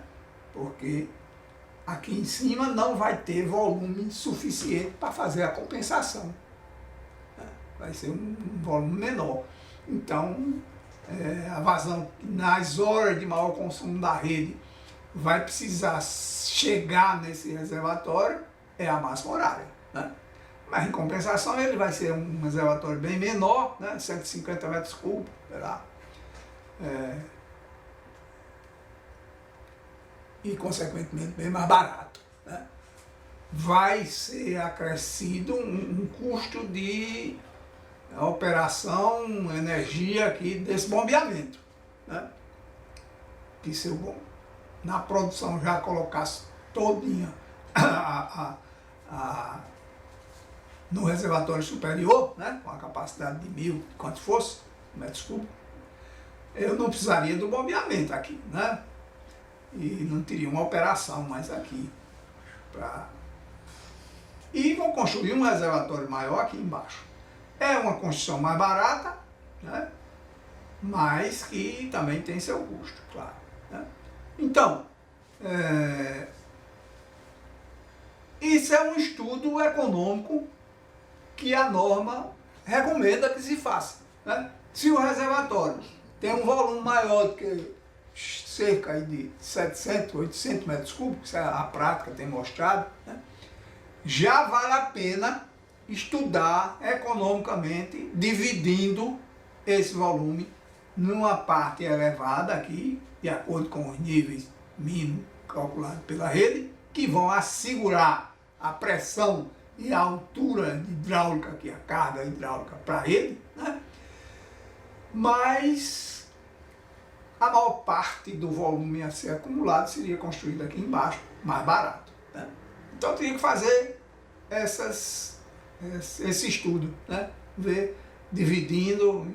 porque aqui em cima não vai ter volume suficiente para fazer a compensação, né, vai ser um volume menor. Então, a vazão nas horas de maior consumo da rede vai precisar chegar nesse reservatório é a máxima horária, né? Mas em compensação ele vai ser um reservatório bem menor, né? 150 metros cúbicos, sei lá. E consequentemente bem mais barato, né? Vai ser acrescido um custo de operação, energia aqui desse bombeamento, né? Que se eu na produção já colocasse todinha no reservatório superior, né, com a capacidade de 1000, quanto fosse, metros cúbicos, eu não precisaria do bombeamento aqui, né? E não teria uma operação mais aqui. E vou construir um reservatório maior aqui embaixo. É uma construção mais barata, né, mas que também tem seu custo, claro, né? Então, isso é um estudo econômico que a norma recomenda que se faça, né? Se o reservatório tem um volume maior do que cerca de 700, 800 metros cúbicos, isso a prática tem mostrado, né, já vale a pena estudar economicamente, dividindo esse volume numa parte elevada aqui, de acordo com os níveis mínimos calculados pela rede, que vão assegurar a pressão e a altura hidráulica, aqui, a carga hidráulica para a rede, né? Mas a maior parte do volume a ser acumulado seria construído aqui embaixo, mais barato, né? Então eu teria que fazer esse estudo, né? Ver dividindo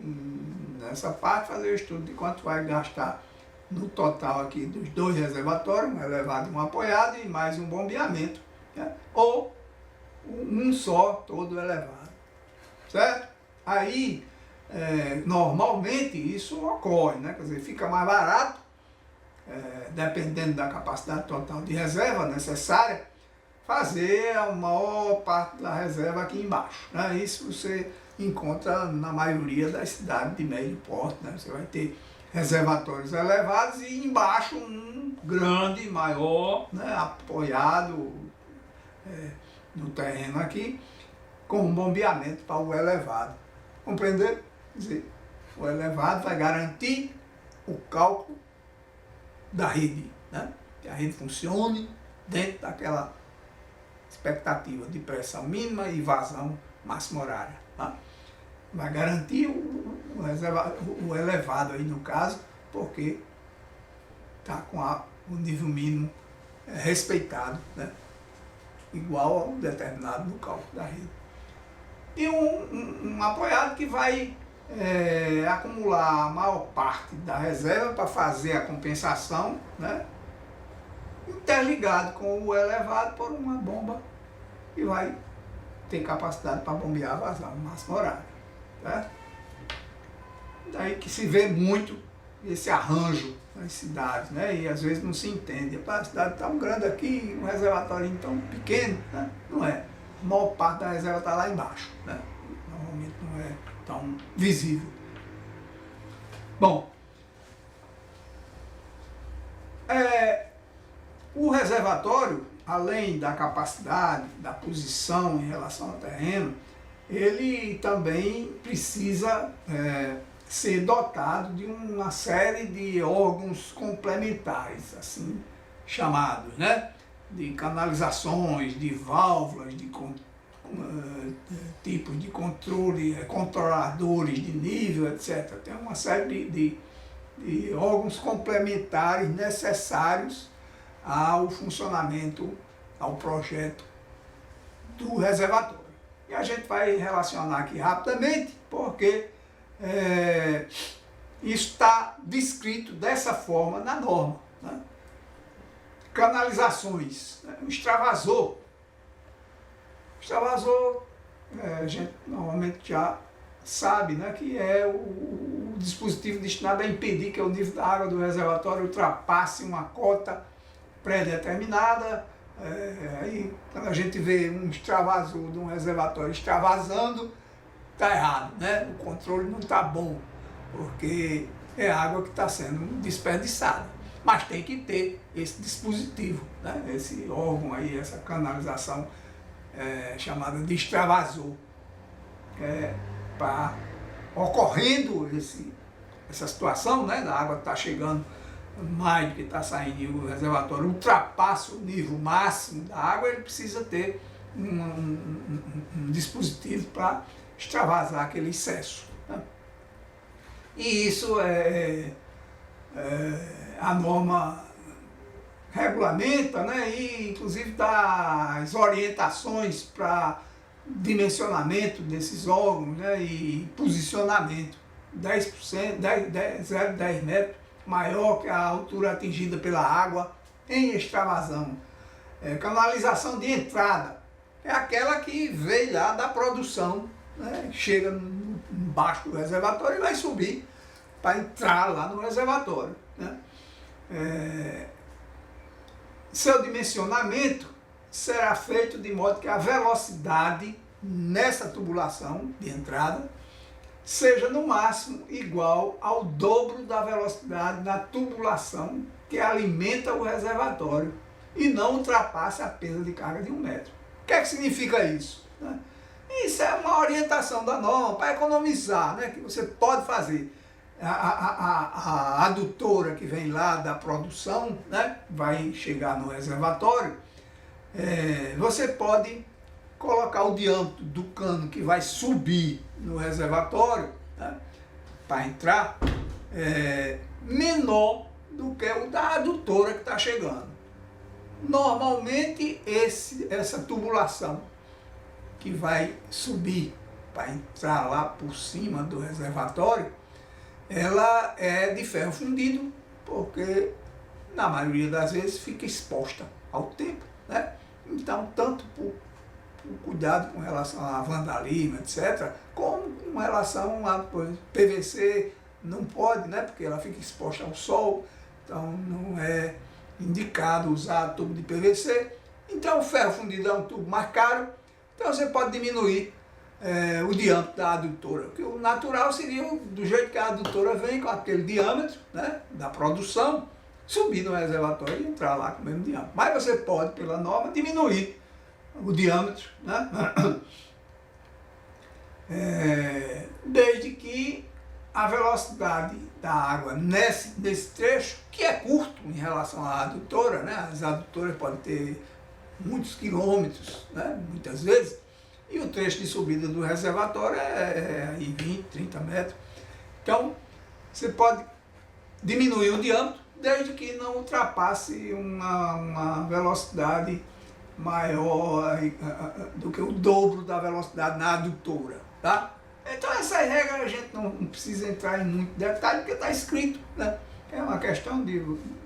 nessa parte, fazer o estudo de quanto vai gastar no total aqui dos dois reservatórios, um elevado e um apoiado, e mais um bombeamento, né? Ou um só, todo elevado, certo? Aí, normalmente isso ocorre, né? Quer dizer, fica mais barato, dependendo da capacidade total de reserva necessária, fazer a maior parte da reserva aqui embaixo, né? Isso você encontra na maioria das cidades de médio porte, né? Você vai ter reservatórios elevados e embaixo um grande, maior, né? Apoiado no terreno aqui, com um bombeamento para o elevado. Compreender? Quer dizer, o elevado vai garantir o cálculo da rede, né? Que a rede funcione dentro daquela expectativa de pressão mínima e vazão máxima horária. Tá? Vai garantir o elevado aí no caso, porque está com o nível mínimo respeitado, né? Igual ao determinado no cálculo da rede. E um apoiado que vai acumular a maior parte da reserva para fazer a compensação, né? Interligado com o elevado por uma bomba que vai ter capacidade para bombear a vazão máxima horária. Certo? Daí que se vê muito esse arranjo nas cidades, né? E às vezes não se entende. A cidade está tão grande aqui, um reservatório tão pequeno, né? Não é. A maior parte da reserva está lá embaixo, né? Normalmente não é tão visível. Bom, o reservatório, além da capacidade, da posição em relação ao terreno, ele também precisa ser dotado de uma série de órgãos complementares, assim chamados, né? De canalizações, de válvulas, de tipos de controle, controladores de nível, etc. Tem uma série de órgãos complementares necessários ao funcionamento, ao projeto do reservatório. E a gente vai relacionar aqui rapidamente, porque isso está descrito dessa forma na norma, né? Canalizações, né? O extravasor. O extravasor, a gente normalmente já sabe, né, que é o dispositivo destinado a impedir que o nível da água do reservatório ultrapasse uma cota pré-determinada. Aí, quando a gente vê um extravasor de um reservatório extravasando, está errado, né? O controle não está bom, porque é água que está sendo desperdiçada. Mas tem que ter esse dispositivo, né? Esse órgão aí, essa canalização chamada de extravasor. Para ocorrendo essa situação, né? Da água está chegando mais do que está saindo e o reservatório ultrapassa o nível máximo da água, ele precisa ter um dispositivo para extravasar aquele excesso, né? E isso a norma regulamenta, né? E inclusive dá as orientações para dimensionamento desses órgãos, né? E posicionamento. 10%, 0,10 metros maior que a altura atingida pela água em extravasão. Canalização de entrada é aquela que veio lá da produção, né? Chega embaixo do reservatório e vai subir para entrar lá no reservatório, né? Seu dimensionamento será feito de modo que a velocidade nessa tubulação de entrada seja no máximo igual ao dobro da velocidade da tubulação que alimenta o reservatório e não ultrapasse a perda de carga de 1 metro. O que é que significa isso? Isso é uma orientação da norma para economizar, né? Que você pode fazer. A adutora que vem lá da produção, né? Vai chegar no reservatório, você pode colocar o diâmetro do cano que vai subir no reservatório, né, para entrar, menor do que o da adutora que está chegando. Normalmente essa tubulação que vai subir para entrar lá por cima do reservatório, ela é de ferro fundido, porque na maioria das vezes fica exposta ao tempo, né? Então, tanto por cuidado com relação a vandalismo, etc., como com relação a PVC, não pode, né? Porque ela fica exposta ao sol, então não é indicado usar tubo de PVC. Então o ferro fundido é um tubo mais caro, então você pode diminuir o diâmetro da adutora, porque o natural seria do jeito que a adutora vem, com aquele diâmetro, né, da produção, subir no reservatório e entrar lá com o mesmo diâmetro. Mas você pode, pela norma, diminuir o diâmetro, né, desde que a velocidade da água nesse trecho, que é curto em relação à adutora, né, as adutoras podem ter muitos quilômetros, né, muitas vezes, e o trecho de subida do reservatório é 20, 30 metros. Então, você pode diminuir o diâmetro, desde que não ultrapasse uma velocidade maior do que o dobro da velocidade na adutora, tá? Então, essa regra a gente não precisa entrar em muito detalhe, porque está escrito, né? É uma questão de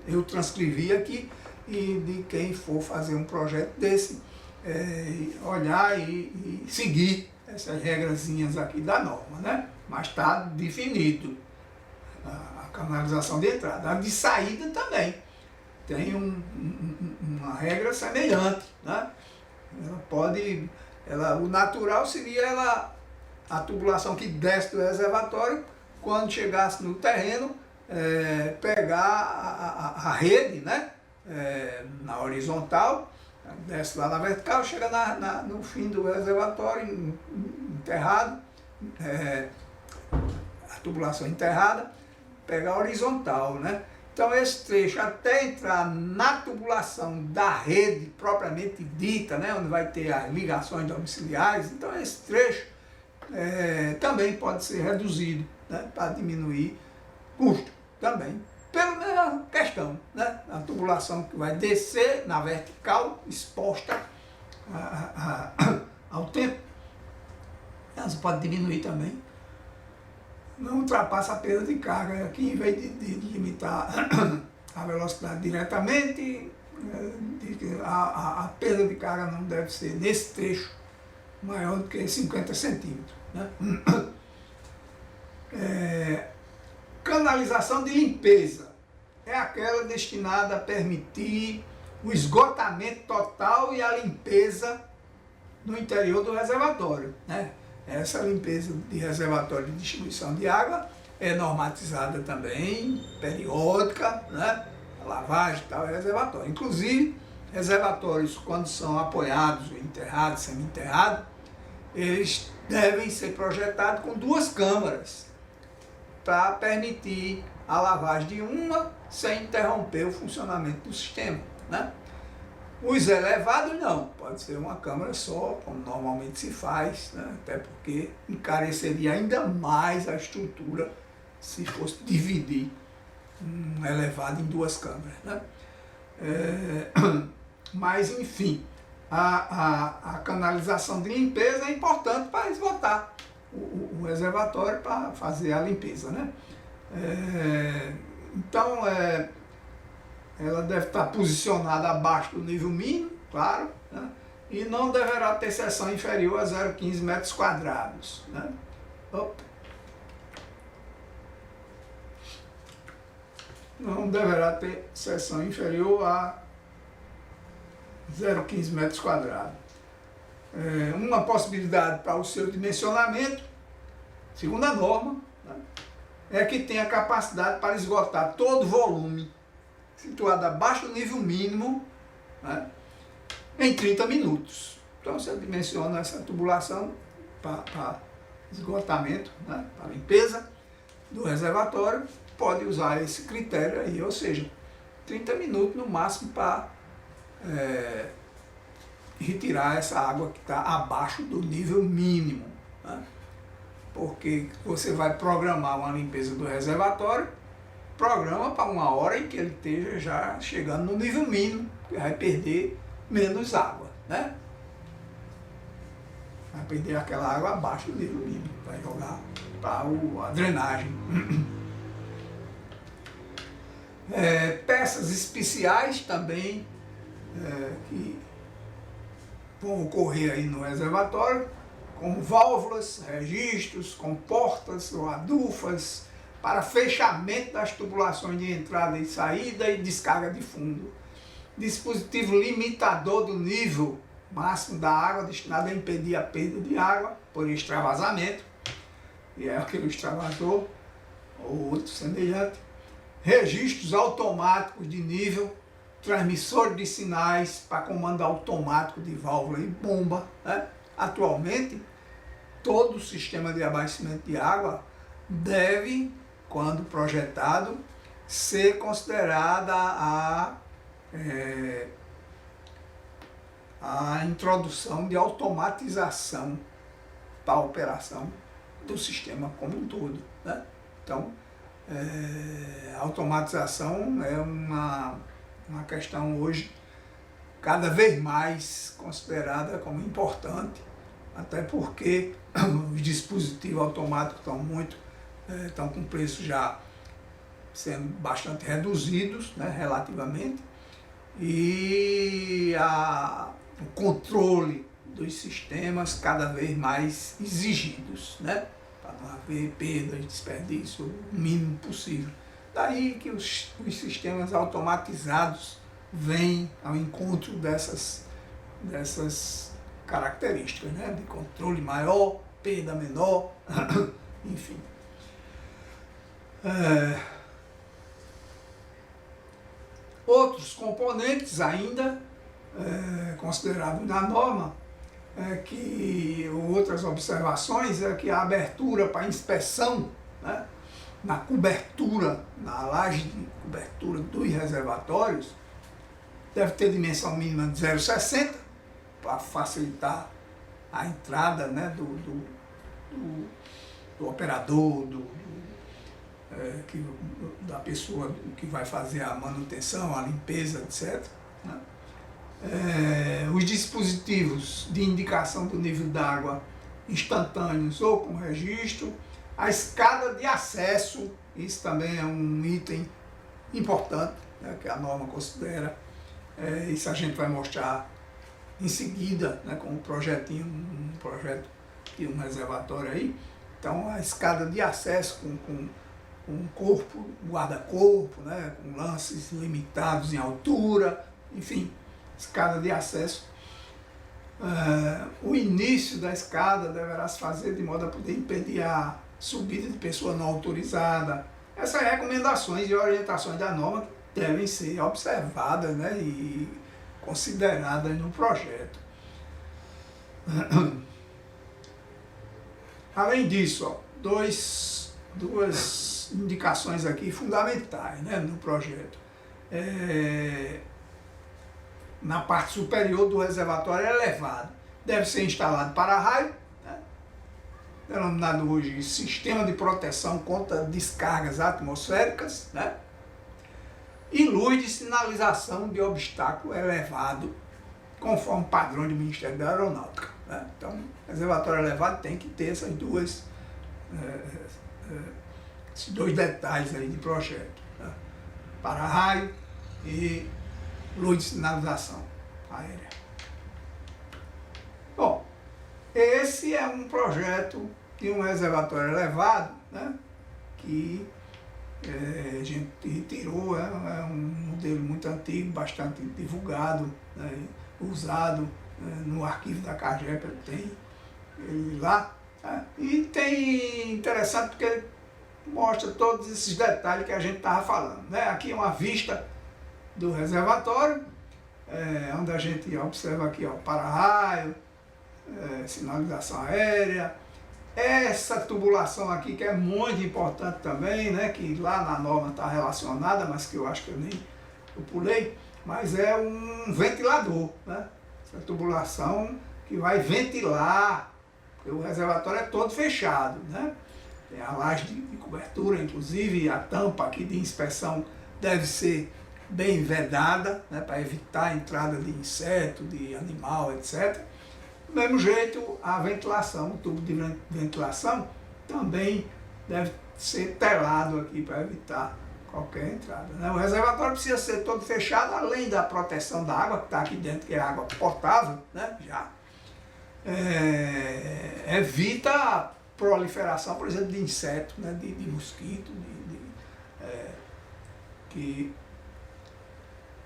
eu transcrever aqui e de quem for fazer um projeto desse, olhar e seguir essas regrazinhas aqui da norma, né? Mas está definido a canalização de entrada. A de saída também tem uma regra semelhante, né? O natural seria a tubulação que desce do reservatório, quando chegasse no terreno, pegar a rede, né? Na horizontal, desce lá na vertical, chega no fim do reservatório, enterrado, a tubulação enterrada, pegar a horizontal, né? Então esse trecho, até entrar na tubulação da rede propriamente dita, né? Onde vai ter as ligações domiciliares, então esse trecho também pode ser reduzido, né? Para diminuir custo também. Pela mesma questão, né? A tubulação que vai descer na vertical, exposta ao tempo, ela pode diminuir também. Não ultrapassa a perda de carga. Aqui, em vez de limitar a velocidade diretamente, a perda de carga não deve ser, nesse trecho, maior do que 50 centímetros. Né? Canalização de limpeza é aquela destinada a permitir o esgotamento total e a limpeza no interior do reservatório, né? Essa limpeza de reservatório de distribuição de água é normatizada também, periódica, né? A lavagem e tal, é reservatório. Inclusive, reservatórios, quando são apoiados, enterrados, semi-enterrados, eles devem ser projetados com 2 câmaras, para permitir a lavagem de uma sem interromper o funcionamento do sistema, né? Os elevados não, pode ser uma câmara só, como normalmente se faz, né? Até porque encareceria ainda mais a estrutura se fosse dividir um elevado em 2 câmaras, né? Mas enfim, a canalização de limpeza é importante para esgotar o reservatório, para fazer a limpeza, né? Então, ela deve estar posicionada abaixo do nível mínimo, claro, né? E não deverá ter seção inferior a 0,15 metros quadrados, né? Não deverá ter seção inferior a 0,15 metros quadrados. Uma possibilidade para o seu dimensionamento, segundo a norma, né, é que tenha capacidade para esgotar todo o volume situado abaixo do nível mínimo, né, em 30 minutos. Então você dimensiona essa tubulação para esgotamento, né, para limpeza do reservatório, pode usar esse critério aí, ou seja, 30 minutos no máximo para retirar essa água que está abaixo do nível mínimo, né? Porque você vai programar uma limpeza do reservatório, programa para uma hora em que ele esteja já chegando no nível mínimo, que vai perder menos água, né? vai perder aquela água abaixo do nível mínimo, vai jogar para a drenagem. Peças especiais também que vão ocorrer aí no reservatório, como válvulas, registros, comportas ou adufas, para fechamento das tubulações de entrada e saída e descarga de fundo. Dispositivo limitador do nível máximo da água, destinado a impedir a perda de água por extravasamento, e é aquele extravasor ou outro semelhante. Registros automáticos de nível, transmissor de sinais para comando automático de válvula e bomba, né? Atualmente, todo o sistema de abastecimento de água deve, quando projetado, ser considerada a introdução de automatização para a operação do sistema como um todo, né? Então, a automatização é uma questão hoje cada vez mais considerada como importante, até porque os dispositivos automáticos estão com preço já sendo bastante reduzidos, né, relativamente, e o controle dos sistemas cada vez mais exigidos, né, para não haver perda e desperdício o mínimo possível. Daí que os sistemas automatizados vêm ao encontro dessas características, né, de controle maior, perda menor, enfim. Outros componentes ainda considerados na norma, outras observações é que a abertura para inspeção, né, na cobertura, na laje de cobertura dos reservatórios, deve ter dimensão mínima de 0,60 para facilitar a entrada, né, do operador, da pessoa que vai fazer a manutenção, a limpeza, etc., né? Os dispositivos de indicação do nível d'água instantâneos ou com registro, a escada de acesso, isso também é um item importante, né, que a norma considera, isso a gente vai mostrar em seguida, né, com um projetinho, um projeto de um reservatório aí. Então a escada de acesso com um corpo, guarda-corpo, né, com lances limitados em altura, enfim, escada de acesso. O início da escada deverá se fazer de modo a poder impedir a subida de pessoa não autorizada. Essas recomendações e orientações da norma devem ser observadas, né, e consideradas no projeto. Além disso, ó, duas indicações aqui fundamentais, né, no projeto. Na parte superior do reservatório elevado deve ser instalado para-raio, né, denominado hoje Sistema de Proteção contra Descargas Atmosféricas, né, e luz de sinalização de obstáculo elevado, conforme padrão do Ministério da Aeronáutica, né. Então, reservatório elevado tem que ter esses dois detalhes aí de projeto, né, para-raio e luz de sinalização aérea. Bom, esse é um projeto de um reservatório elevado, né, que a gente retirou, é um modelo muito antigo, bastante divulgado, né, usado, no arquivo da CAGEP, tem ele lá, né, e tem interessante porque ele mostra todos esses detalhes que a gente estava falando, né. Aqui é uma vista do reservatório, onde a gente observa aqui, ó, para-raio, sinalização aérea, essa tubulação aqui que é muito importante também, né, que lá na norma está relacionada, mas que eu acho que eu pulei, mas é um ventilador, né, essa tubulação que vai ventilar, porque o reservatório é todo fechado, né, tem a laje de cobertura, inclusive a tampa aqui de inspeção deve ser bem vedada, né, para evitar a entrada de inseto, de animal, etc. Do mesmo jeito, a ventilação, o tubo de ventilação também deve ser telado aqui para evitar qualquer entrada, né? O reservatório precisa ser todo fechado, além da proteção da água que está aqui dentro, que é água potável, né? Já evita a proliferação, por exemplo, de insetos, né? de mosquito, que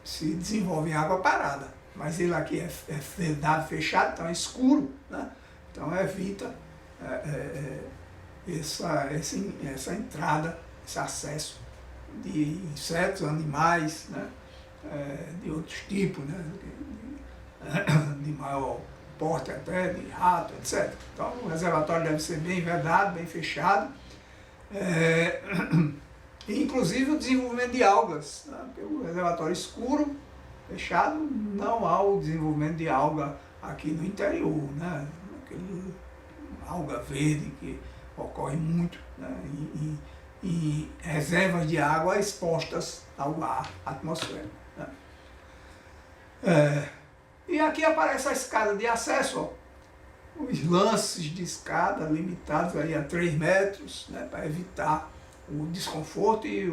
se desenvolve em água parada. Mas ele aqui é vedado, fechado, então é escuro, né? Então evita essa entrada, esse acesso de insetos, animais, né? De outros tipos, né? De maior porte até, de rato, etc. Então o reservatório deve ser bem vedado, bem fechado. Inclusive o desenvolvimento de algas, né? Porque o reservatório escuro, fechado, não há o desenvolvimento de alga aqui no interior, né? Aquele alga verde que ocorre muito, né? Em reservas de água expostas ao ar atmosférico, né? E aqui aparece a escada de acesso, ó. Os lances de escada limitados aí a 3 metros, né? Para evitar o desconforto e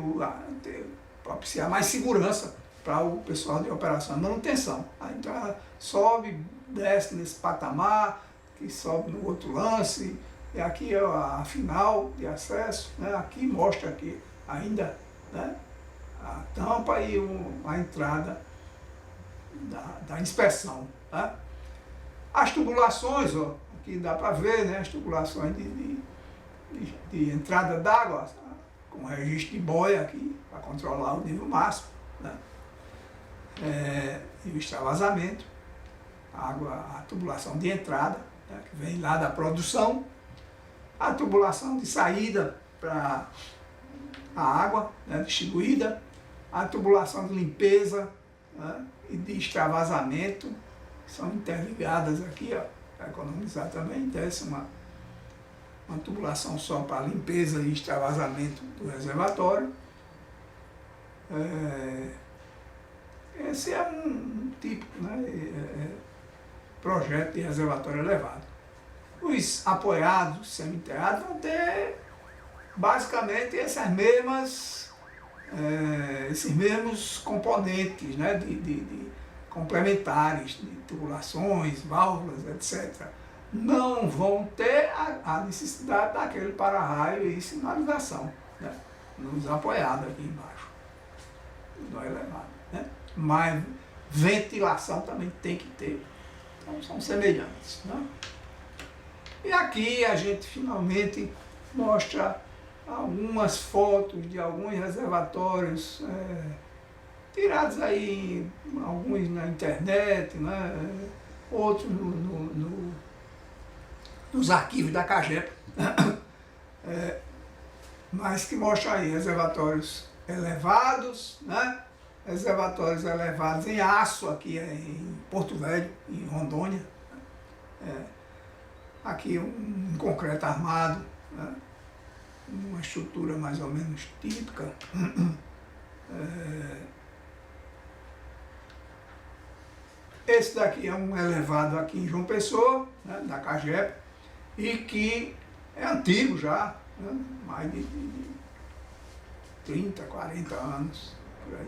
propiciar mais segurança para o pessoal de operação e manutenção. Aí, então ela sobe, desce nesse patamar, que sobe no outro lance, e aqui é a final de acesso, né? Aqui mostra aqui ainda, né? A tampa e a entrada da inspeção, né? As tubulações, ó, aqui dá para ver, né? As tubulações de entrada d'água, com registro de boia aqui, para controlar o nível máximo, né? E o extravasamento, a tubulação de entrada, né? Que vem lá da produção, a tubulação de saída para a água, né? Distribuída, a tubulação de limpeza, né? E de extravasamento, que são interligadas aqui, ó, para economizar também, desce uma tubulação só para limpeza e extravasamento do reservatório. Esse é um típico, né? Projeto de reservatório elevado. Os apoiados, semi-enterrados, vão ter basicamente esses mesmos componentes, né? de complementares, de tubulações, válvulas, etc. Não vão ter a necessidade daquele para-raio e sinalização, né? Nos apoiados aqui embaixo, no elevado, né? Mas ventilação também tem que ter. Então são semelhantes, né? E aqui a gente finalmente mostra algumas fotos de alguns reservatórios tirados aí, alguns na internet, né? Outros nos arquivos da CAGEP, mas que mostra aí reservatórios elevados, né? Reservatórios elevados em aço aqui em Porto Velho, em Rondônia. Aqui um concreto armado, né? Uma estrutura mais ou menos típica. Esse daqui é um elevado aqui em João Pessoa, né? Da CAGEP, e que é antigo já, né? Mais de 30, 40 anos, por aí.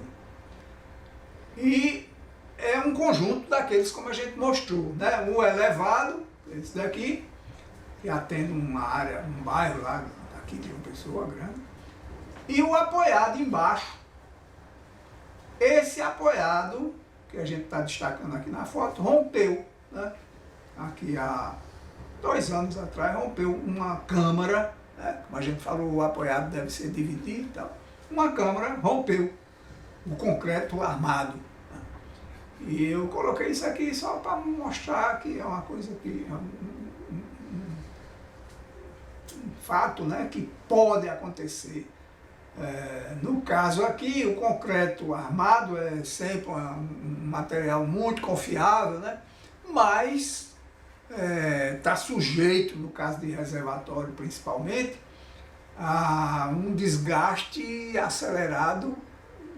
E é um conjunto daqueles como a gente mostrou, né? O elevado, esse daqui, que atende uma área, um bairro lá, aqui de João Pessoa grande, e o apoiado embaixo. Esse apoiado, que a gente está destacando aqui na foto, rompeu, né? Aqui há 2 anos atrás, rompeu uma câmara, né? Como a gente falou, o apoiado deve ser dividido e tal. Uma câmara rompeu o concreto armado, né? E eu coloquei isso aqui só para mostrar que é uma coisa que é um fato, né? Que pode acontecer. No caso aqui, o concreto armado é sempre um material muito confiável, né? Mas está sujeito, no caso de reservatório principalmente, a um desgaste acelerado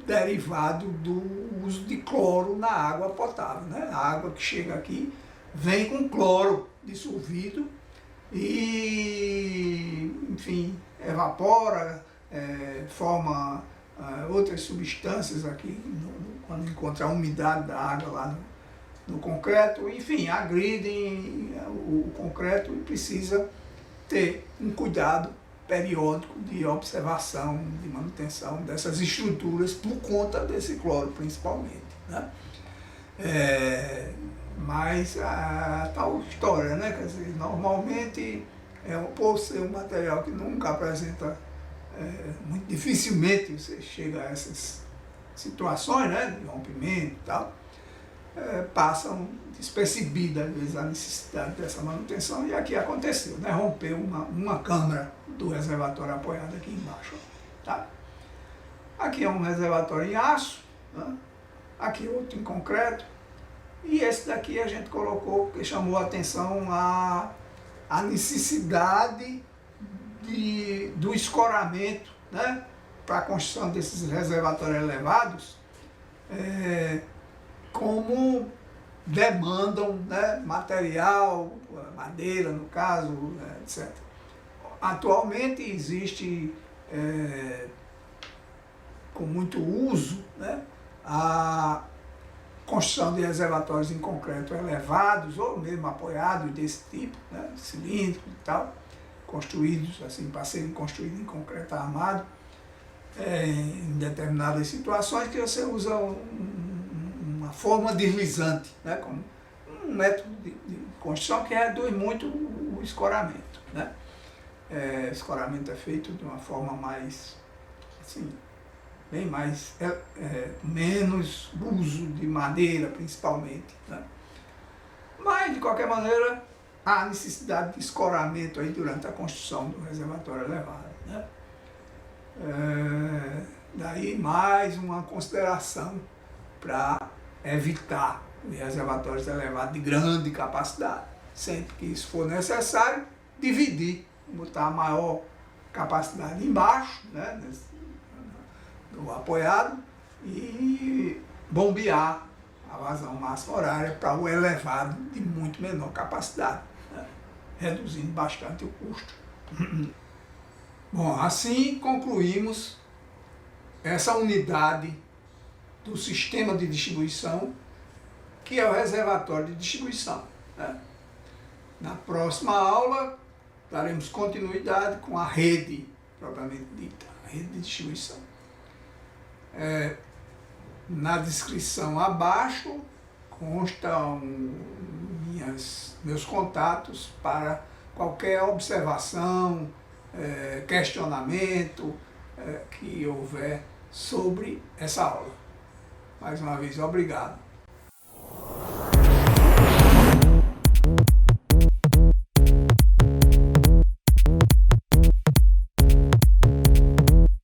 derivado do uso de cloro na água potável, né? A água que chega aqui vem com cloro dissolvido e, enfim, evapora, forma outras substâncias aqui, quando encontra a umidade da água lá no concreto, enfim, agridem o concreto e precisa ter um cuidado periódico de observação, de manutenção dessas estruturas por conta desse cloro, principalmente, né? Mas a tal história, né? Quer dizer, normalmente, por ser um material que nunca apresenta, muito dificilmente você chega a essas situações, né? De rompimento e tal, passam despercebida, às vezes, a necessidade dessa manutenção, e aqui aconteceu, né? Rompeu uma câmara do reservatório apoiado aqui embaixo, tá? Aqui é um reservatório em aço, né? Aqui outro em concreto, e esse daqui a gente colocou, porque chamou a atenção a necessidade do escoramento, né? Para a construção desses reservatórios elevados, como demandam, né, material, madeira no caso, etc. Atualmente existe, com muito uso, né, a construção de reservatórios em concreto elevados, ou mesmo apoiados desse tipo, né, cilíndricos e tal, construídos assim, para serem construídos em concreto armado, em determinadas situações que você usa uma forma deslizante, né, como um método de construção que reduz muito o escoramento, né? O escoramento é feito de uma forma mais, assim, bem mais, menos uso de madeira principalmente, né? Mas, de qualquer maneira, há necessidade de escoramento aí durante a construção do reservatório elevado, né? Daí mais uma consideração para evitar os reservatórios elevados de grande capacidade. Sempre que isso for necessário, dividir, botar a maior capacidade embaixo, né, do apoiado, e bombear a vazão máxima horária para o elevado de muito menor capacidade, né, reduzindo bastante o custo. Bom, assim concluímos essa unidade do sistema de distribuição, que é o reservatório de distribuição, né? Na próxima aula, daremos continuidade com a rede, propriamente dita, a rede de distribuição. Na descrição abaixo constam meus contatos para qualquer observação, questionamento que houver sobre essa aula. Mais uma vez, obrigado.